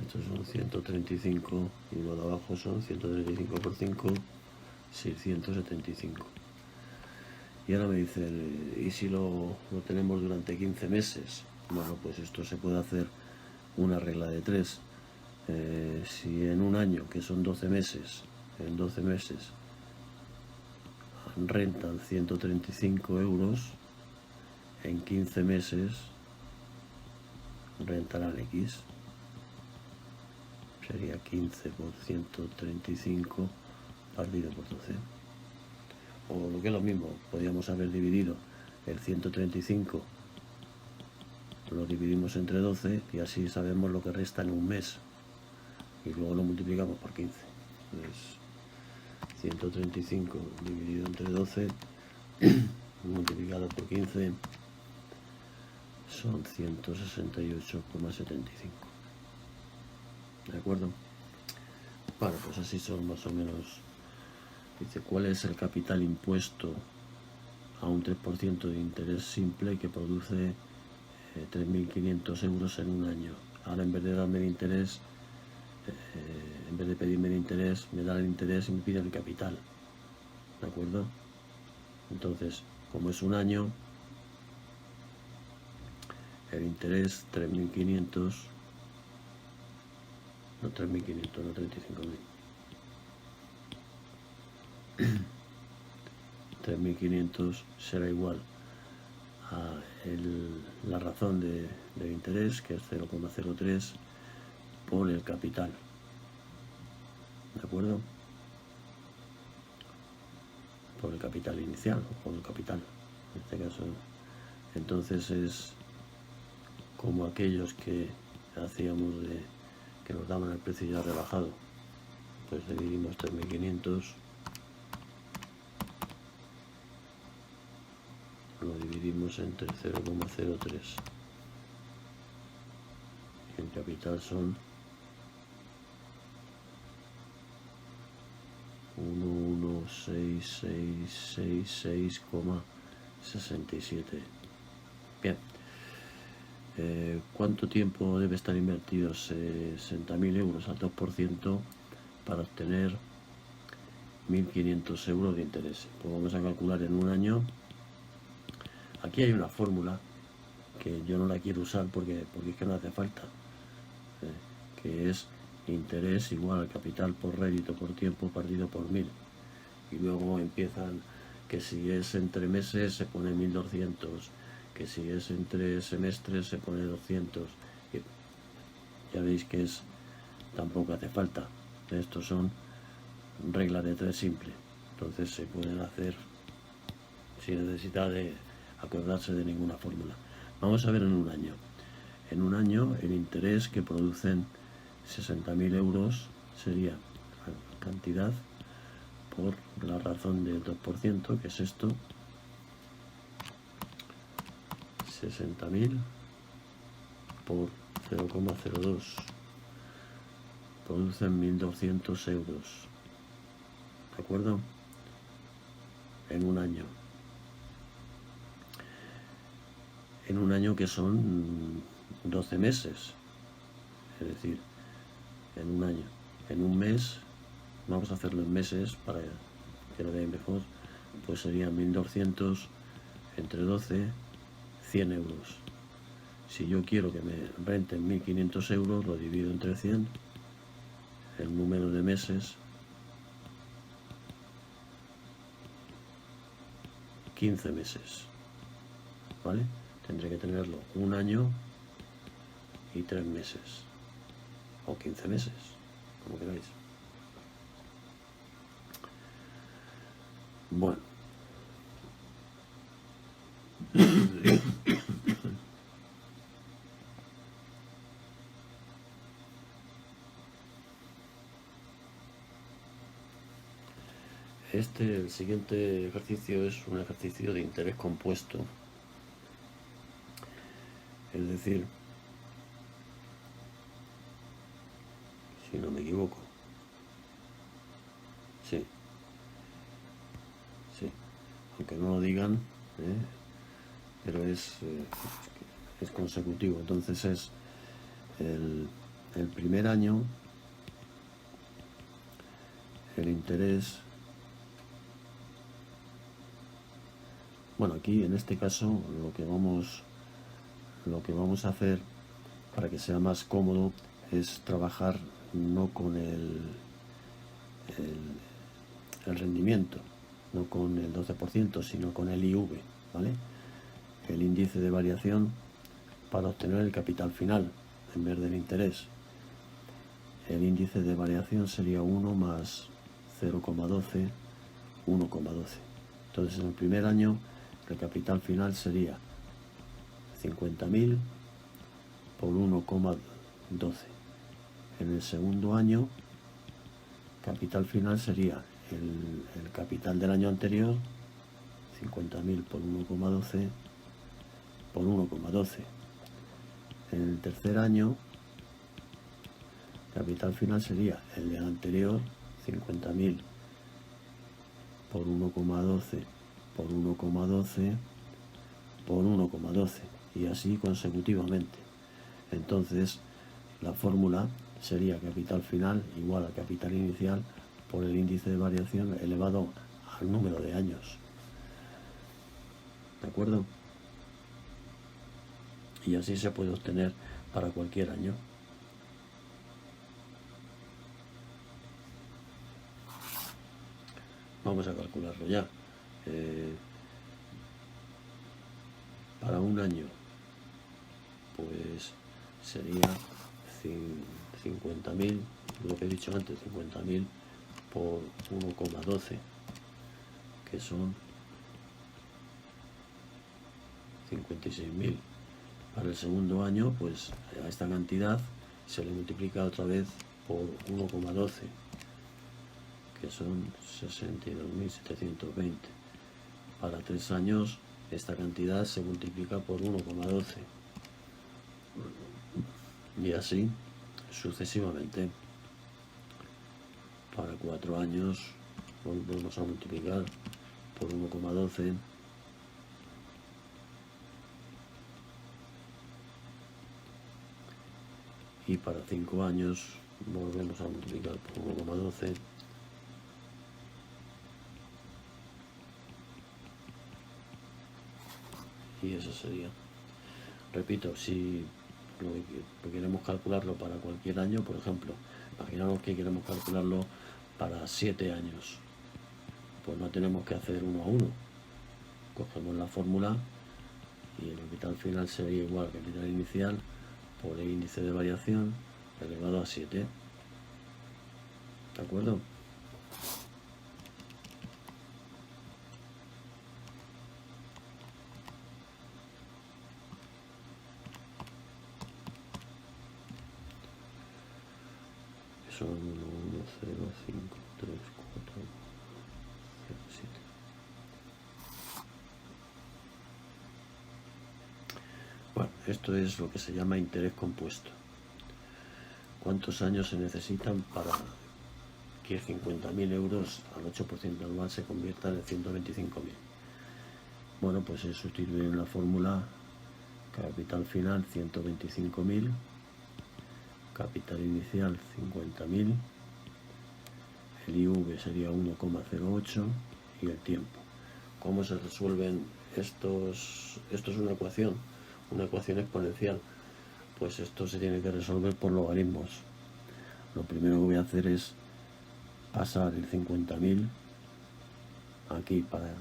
[SPEAKER 1] Estos son 135 y lo de abajo son 135 por 5, 675. Y ahora me dicen, ¿y si lo tenemos durante 15 meses? Bueno, pues esto se puede hacer una regla de 3. Si en un año, que son 12 meses, en 12 meses rentan 135 euros, en 15 meses rentarán X. Sería 15 por 135 partido por 12. O lo que es lo mismo, podríamos haber dividido el 135, lo dividimos entre 12 y así sabemos lo que resta en un mes. Y luego lo multiplicamos por 15. Entonces, 135 dividido entre 12 multiplicado por 15 son 168,75. ¿De acuerdo? Bueno, pues así son más o menos. Dice, ¿cuál es el capital impuesto a un 3% de interés simple que produce 3.500 euros en un año? Ahora, en vez de darme el interés, en vez de pedirme el interés, me da el interés y me pide el capital. ¿De acuerdo? Entonces, como es un año, el interés 3.500, no 3.500, no 35.000. 3.500 será igual a la razón del interés, que es 0,03 por el capital. ¿De acuerdo? Por el capital inicial, o por el capital, en este caso. Entonces es como aquellos que hacíamos que nos daban el precio ya rebajado. Pues dividimos 3.500, lo dividimos entre 0,03 y el capital son 11666,67. Bien. ¿Cuánto tiempo debe estar invertido? 60.000 euros al 2% para obtener 1.500 euros de interés. Pues vamos a calcular en un año. Aquí hay una fórmula que yo no la quiero usar porque es que no hace falta, que es interés igual al capital por rédito por tiempo partido por 1.000. Y luego empiezan que si es entre meses se pone 1.200, que si es entre semestres se pone 200. Y ya veis que tampoco hace falta. Estos son reglas de 3 simple. Entonces se pueden hacer sin necesidad de acordarse de ninguna fórmula. Vamos a ver en un año. En un año el interés que producen 60.000 euros sería la cantidad por la razón del 2%, que es esto. 60.000 por 0,02 producen 1.200 euros. ¿De acuerdo? En un año. En un año que son 12 meses. Es decir, en un año. En un mes, vamos a hacerlo en meses para que lo veáis mejor, pues serían 1.200 entre 12, 100 euros. Si yo quiero que me renten 1.500 euros, lo divido entre 100, el número de meses, 15 meses, ¿vale? Tendré que tenerlo un año y 3 meses, o 15 meses, como queráis. Bueno. El siguiente ejercicio es un ejercicio de interés compuesto. Es decir, si no me equivoco, sí, aunque no lo digan, pero es consecutivo. Entonces es el primer año, el interés. Bueno, aquí en este caso lo que vamos a hacer para que sea más cómodo es trabajar no con el rendimiento, no con el 12%, sino con el IV, ¿vale? El índice de variación para obtener el capital final en vez del interés. El índice de variación sería 1 más 0,12, 1,12. Entonces en el primer año el capital final sería 50.000 por 1,12. En el segundo año, capital final sería el capital del año anterior, 50.000 por 1,12 por 1,12. En el tercer año, capital final sería el del anterior, 50.000 por 1,12 por 1,12 por 1,12, y así consecutivamente. Entonces la fórmula sería capital final igual a capital inicial por el índice de variación elevado al número de años. ¿De acuerdo? Y así se puede obtener para cualquier año. Vamos a calcularlo ya. Para un año, pues sería 50.000, lo que he dicho antes, 50.000 por 1,12, que son 56.000. Para el segundo año, pues a esta cantidad se le multiplica otra vez por 1,12, que son 62.720. Para 3 años esta cantidad se multiplica por 1,12 y así sucesivamente. Para 4 años volvemos a multiplicar por 1,12 y para 5 años volvemos a multiplicar por 1,12 y eso sería. Repito, si lo queremos calcularlo para cualquier año, por ejemplo, imaginamos que queremos calcularlo para 7 años, pues no tenemos que hacer 1 a 1. Cogemos la fórmula y el capital final sería igual al capital inicial por el índice de variación elevado a 7. ¿De acuerdo? Son 1, 0, 5, 3, 4, 0, 7. Bueno, esto es lo que se llama interés compuesto. ¿Cuántos años se necesitan para que 50.000 euros al 8% anual se conviertan en 125.000? Bueno, pues es sustituir en la fórmula capital final 125.000, capital inicial 50.000, el IV sería 1,08 y el tiempo. ¿Cómo se resuelven esto es una ecuación exponencial, pues esto se tiene que resolver por logaritmos. Lo primero que voy a hacer es pasar el 50.000 aquí para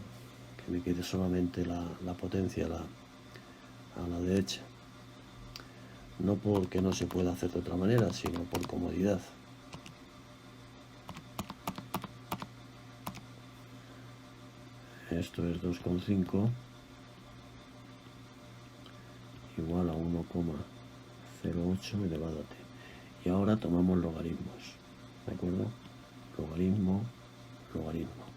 [SPEAKER 1] que me quede solamente la potencia a la derecha. No porque no se pueda hacer de otra manera, sino por comodidad. Esto es 2,5 igual a 1,08 elevado a t. Y ahora tomamos logaritmos, ¿de acuerdo? Logaritmo, logaritmo.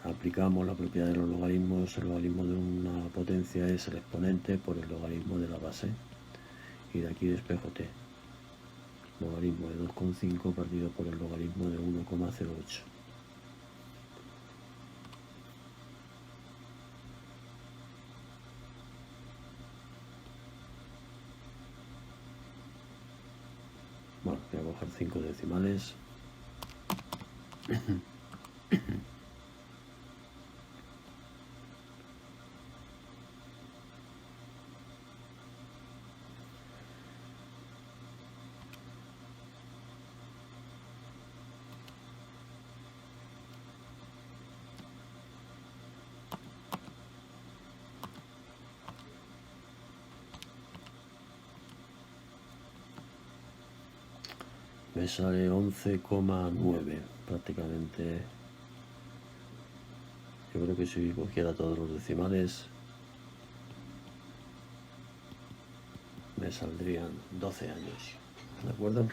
[SPEAKER 1] Aplicamos la propiedad de los logaritmos. El logaritmo de una potencia es el exponente por el logaritmo de la base. Y de aquí despejo t. Logaritmo de 2,5 partido por el logaritmo de 1,08. Bueno, voy a coger 5 decimales. Me sale 11,9 prácticamente. Yo creo que si cogiera todos los decimales me saldrían 12 años, ¿de acuerdo?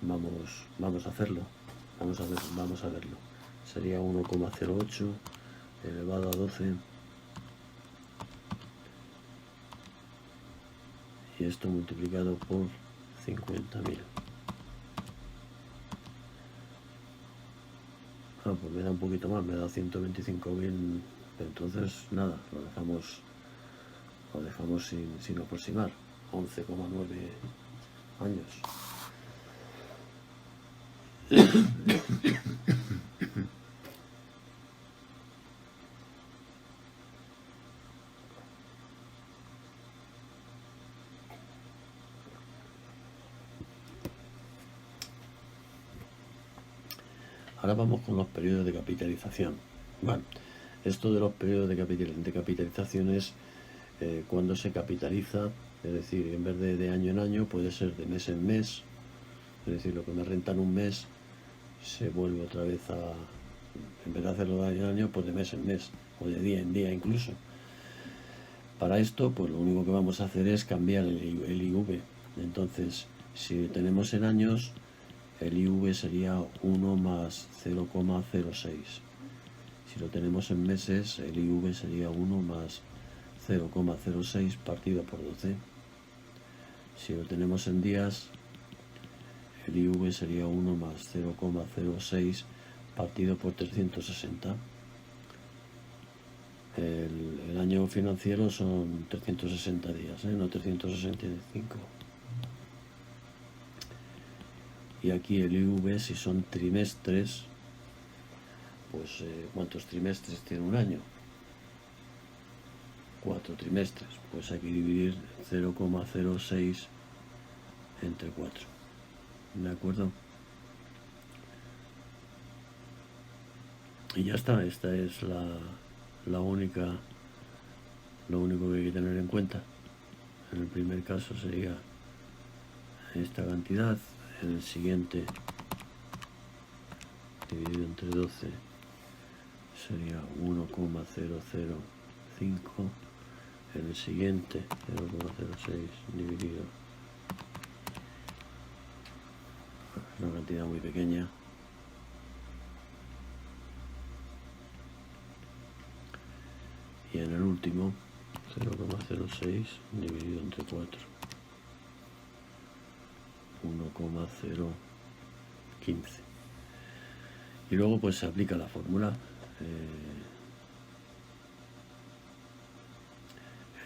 [SPEAKER 1] Vamos a hacerlo, vamos a verlo. Sería 1,08 elevado a 12. Y esto multiplicado por 50.000. Pues me da un poquito más, me da 125.000. Entonces nada, lo dejamos sin aproximar. 11,9 años. Ahora vamos con los periodos de capitalización. Bueno, esto de los periodos de capitalización es cuando se capitaliza, es decir, en vez de año en año, puede ser de mes en mes, es decir, lo que me renta en un mes se vuelve otra vez en vez de hacerlo de año en año, pues de mes en mes, o de día en día incluso. Para esto, pues lo único que vamos a hacer es cambiar el IV. Entonces, si tenemos en años, el IV sería 1 más 0,06. Si lo tenemos en meses, el IV sería 1 más 0,06 partido por 12. Si lo tenemos en días, el IV sería 1 más 0,06 partido por 360. El año financiero son 360 días, no 365. Y aquí el IV, si son trimestres, pues ¿cuántos trimestres tiene un año? 4 trimestres, pues hay que dividir 0,06 entre 4. ¿De acuerdo? Y ya está, esta es lo único que hay que tener en cuenta. En el primer caso sería esta cantidad, en el siguiente dividido entre 12 sería 1,005, en el siguiente 0,06 dividido, es una cantidad muy pequeña, y en el último 0,06 dividido entre 4, 1,015. Y luego pues se aplica la fórmula.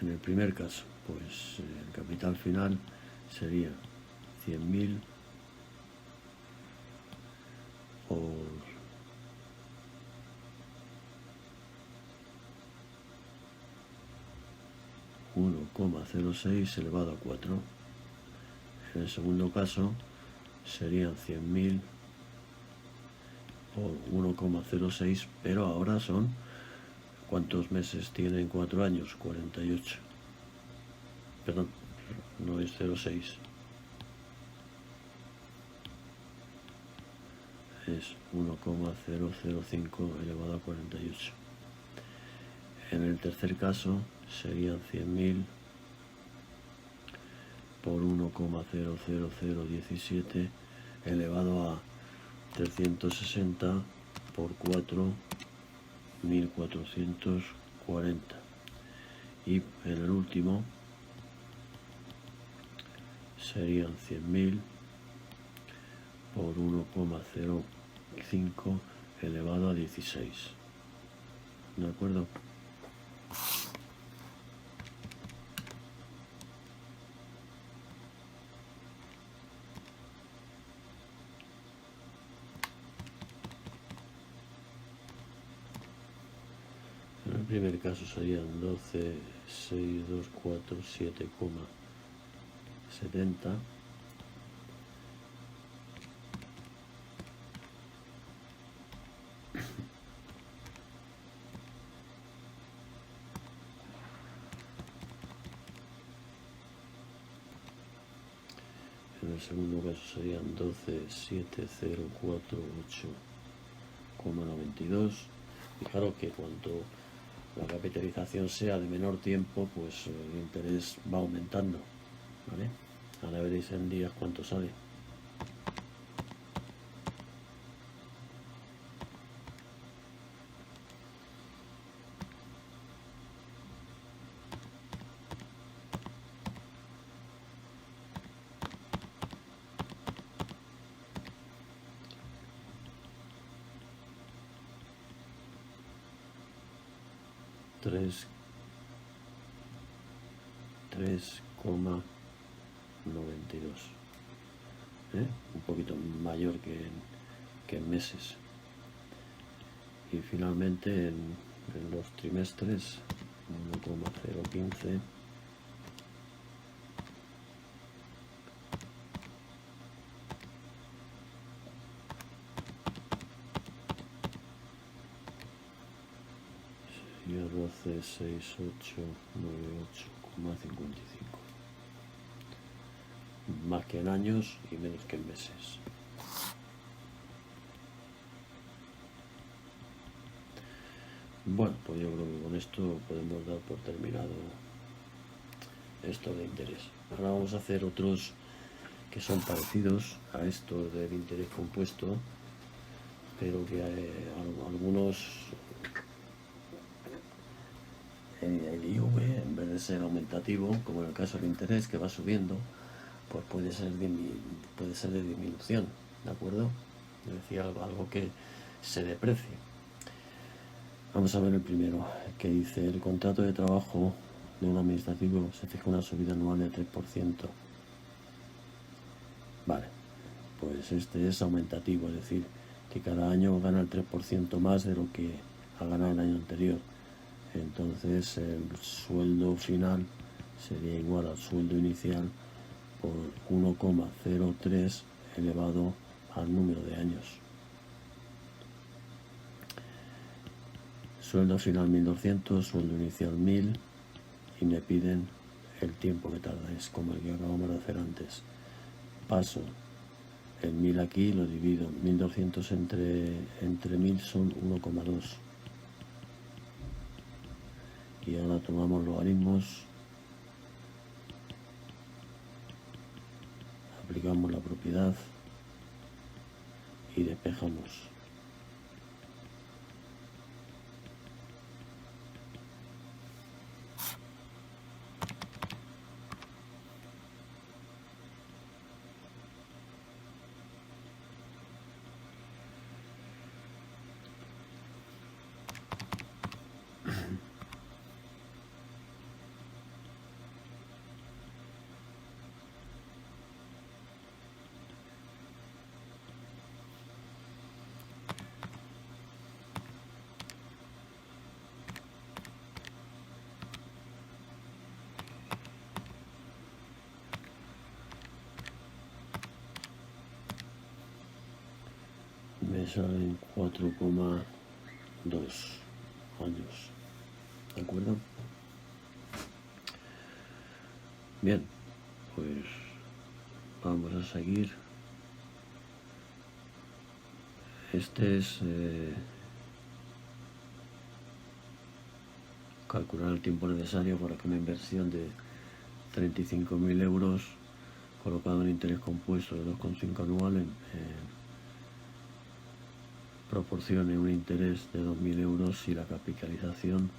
[SPEAKER 1] En el primer caso, pues el capital final sería 100.000 por 1,06 elevado a 4. En el segundo caso serían 100.000 por 1,06, pero ahora son, ¿cuántos meses tienen 4 años? 48. Perdón, no es 0,6. Es 1,005 elevado a 48. En el tercer caso serían 100.000 por 1,00017 elevado a 360 por 4, 1440. Y en el último serían 100.000 por 1,05 elevado a 16. ¿De acuerdo? En el primer caso serían 12, 6, 2, 4, 7,70. En el segundo caso serían 12, 7, 0, 4, 8,92. Fijaros que cuanto la capitalización sea de menor tiempo, pues el interés va aumentando, ¿vale? Ahora veréis en días cuánto sale. Tres 3,92, un poquito mayor que en meses. Y finalmente en los trimestres 1,015. Sería 12, 6, 8, 9, 8,55. Más que en años y menos que en meses. Bueno, pues yo creo que con esto podemos dar por terminado esto de interés. Ahora vamos a hacer otros que son parecidos a esto del interés compuesto, pero que algunos, el IV, en vez de ser aumentativo, como en el caso del interés que va subiendo, pues puede ser de disminución, ¿de acuerdo? Es decir, algo que se deprecie. Vamos a ver el primero, que dice: el contrato de trabajo de un administrativo se fija una subida anual de 3%. Vale, pues este es aumentativo, es decir, que cada año gana el 3% más de lo que ha ganado el año anterior. Entonces el sueldo final sería igual al sueldo inicial por 1,03 elevado al número de años. Sueldo final 1200, sueldo inicial 1000, y me piden el tiempo que tarda, es como el que acabamos de hacer antes. Paso el 1000 aquí, lo divido, 1200 entre 1000 son 1,2. Y ahora tomamos logaritmos, aplicamos la propiedad y despejamos. me salen 4,2 años. ¿De acuerdo? Bien, pues vamos a seguir. Este es calcular el tiempo necesario para que una inversión de 35.000 euros colocado en interés compuesto de 2,5 anual proporcione un interés de 2.000 euros si la capitalización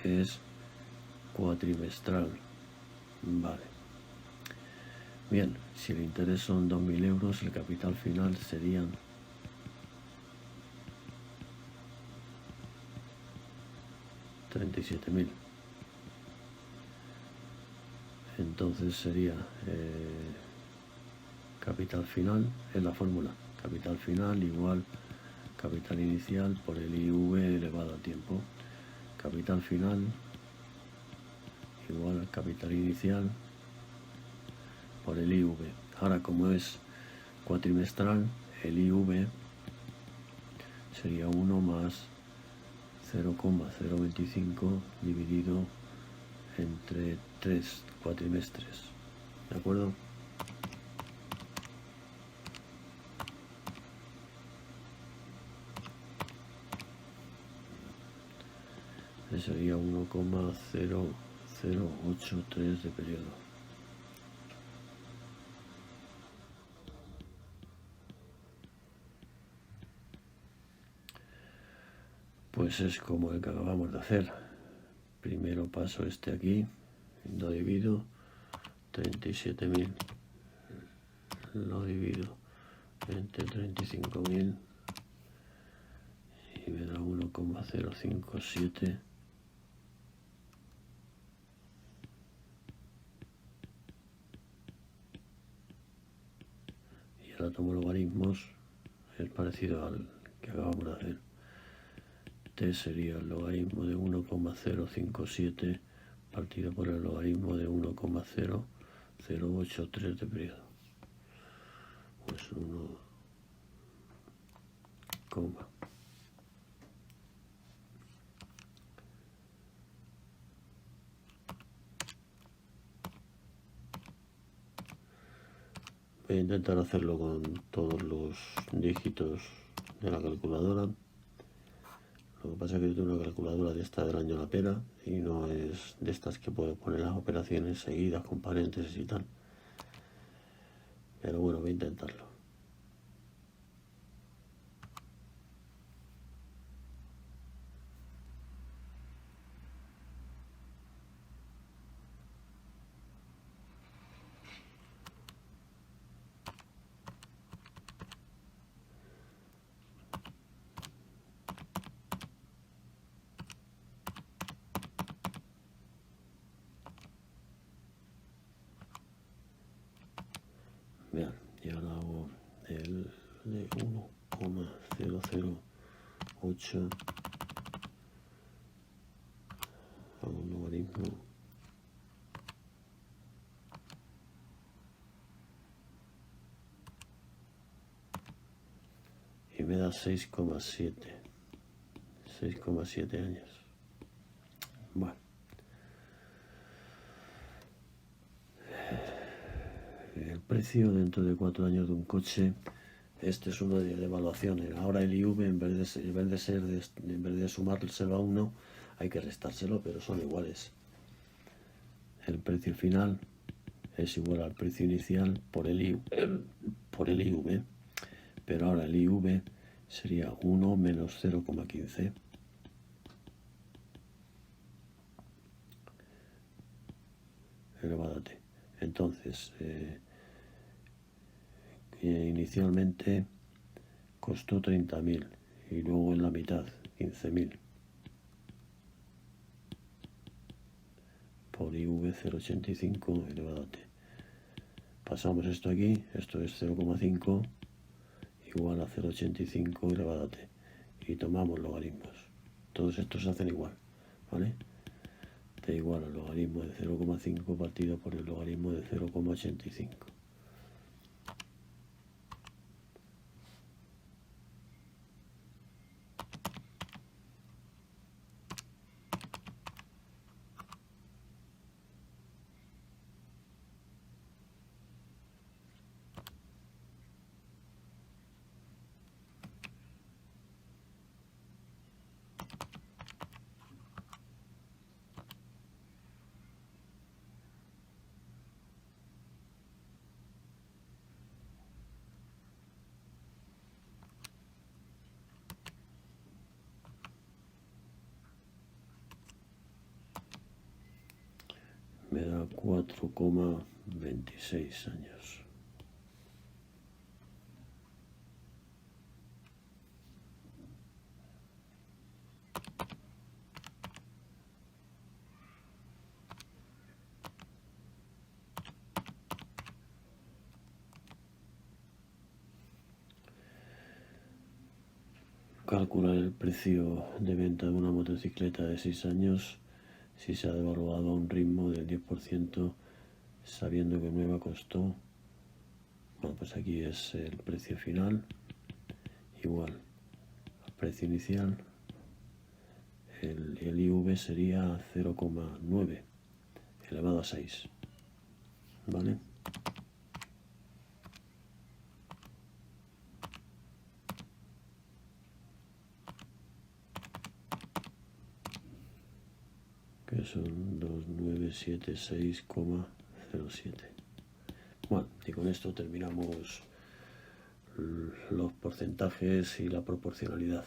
[SPEAKER 1] es cuatrimestral. Vale. Bien, si el interés son 2.000 euros, el capital final serían 37.000. Entonces sería capital final, es la fórmula, capital final igual capital inicial por el IV elevado a tiempo. Capital final igual al capital inicial por el IV. Ahora, como es cuatrimestral, el IV sería 1 más 0,025 dividido entre 3 cuatrimestres. ¿De acuerdo? Sería 1,0083 de periodo. Pues es como el que acabamos de hacer. Primero paso este aquí, lo divido, 37.000, lo divido entre 35.000 y me da 1,057. Y ahora tomo logaritmos, es parecido al que acabamos de hacer. T sería el logaritmo de 1,057 partido por el logaritmo de 1,0083 de periodo. Pues 1, voy a intentar hacerlo con todos los dígitos de la calculadora. Lo que pasa es que yo tengo una calculadora de esta del año la pera y no es de estas que puedo poner las operaciones seguidas con paréntesis y tal. Pero bueno, voy a intentarlo. Bien, y ahora hago el de 1,008, hago un logaritmo y me da 6,7 años. Bueno, el precio dentro de 4 años de un coche, este es uno de evaluaciones. Ahora el IV, en vez de sumárselo a uno, hay que restárselo, pero son iguales. El precio final es igual al precio inicial por el IV, pero ahora el IV sería 1 menos 0,15. elevado a t. Entonces, inicialmente costó 30.000 y luego en la mitad 15.000 por IV 0,85 elevado a t. Pasamos esto aquí, esto es 0,5 igual a 0,85 elevado a t y tomamos logaritmos. Todos estos se hacen igual, ¿vale? T igual al logaritmo de 0,5 partido por el logaritmo de 0,85. me da 4,26 años. Calcular el precio de venta de una motocicleta de 6 años si se ha devaluado a un ritmo del 10%, sabiendo que nueva costó. Bueno, pues aquí es el precio final, igual al precio inicial. El IV sería 0,9 elevado a 6, ¿vale? Que son 2976,07. Bueno, y con esto terminamos los porcentajes y la proporcionalidad.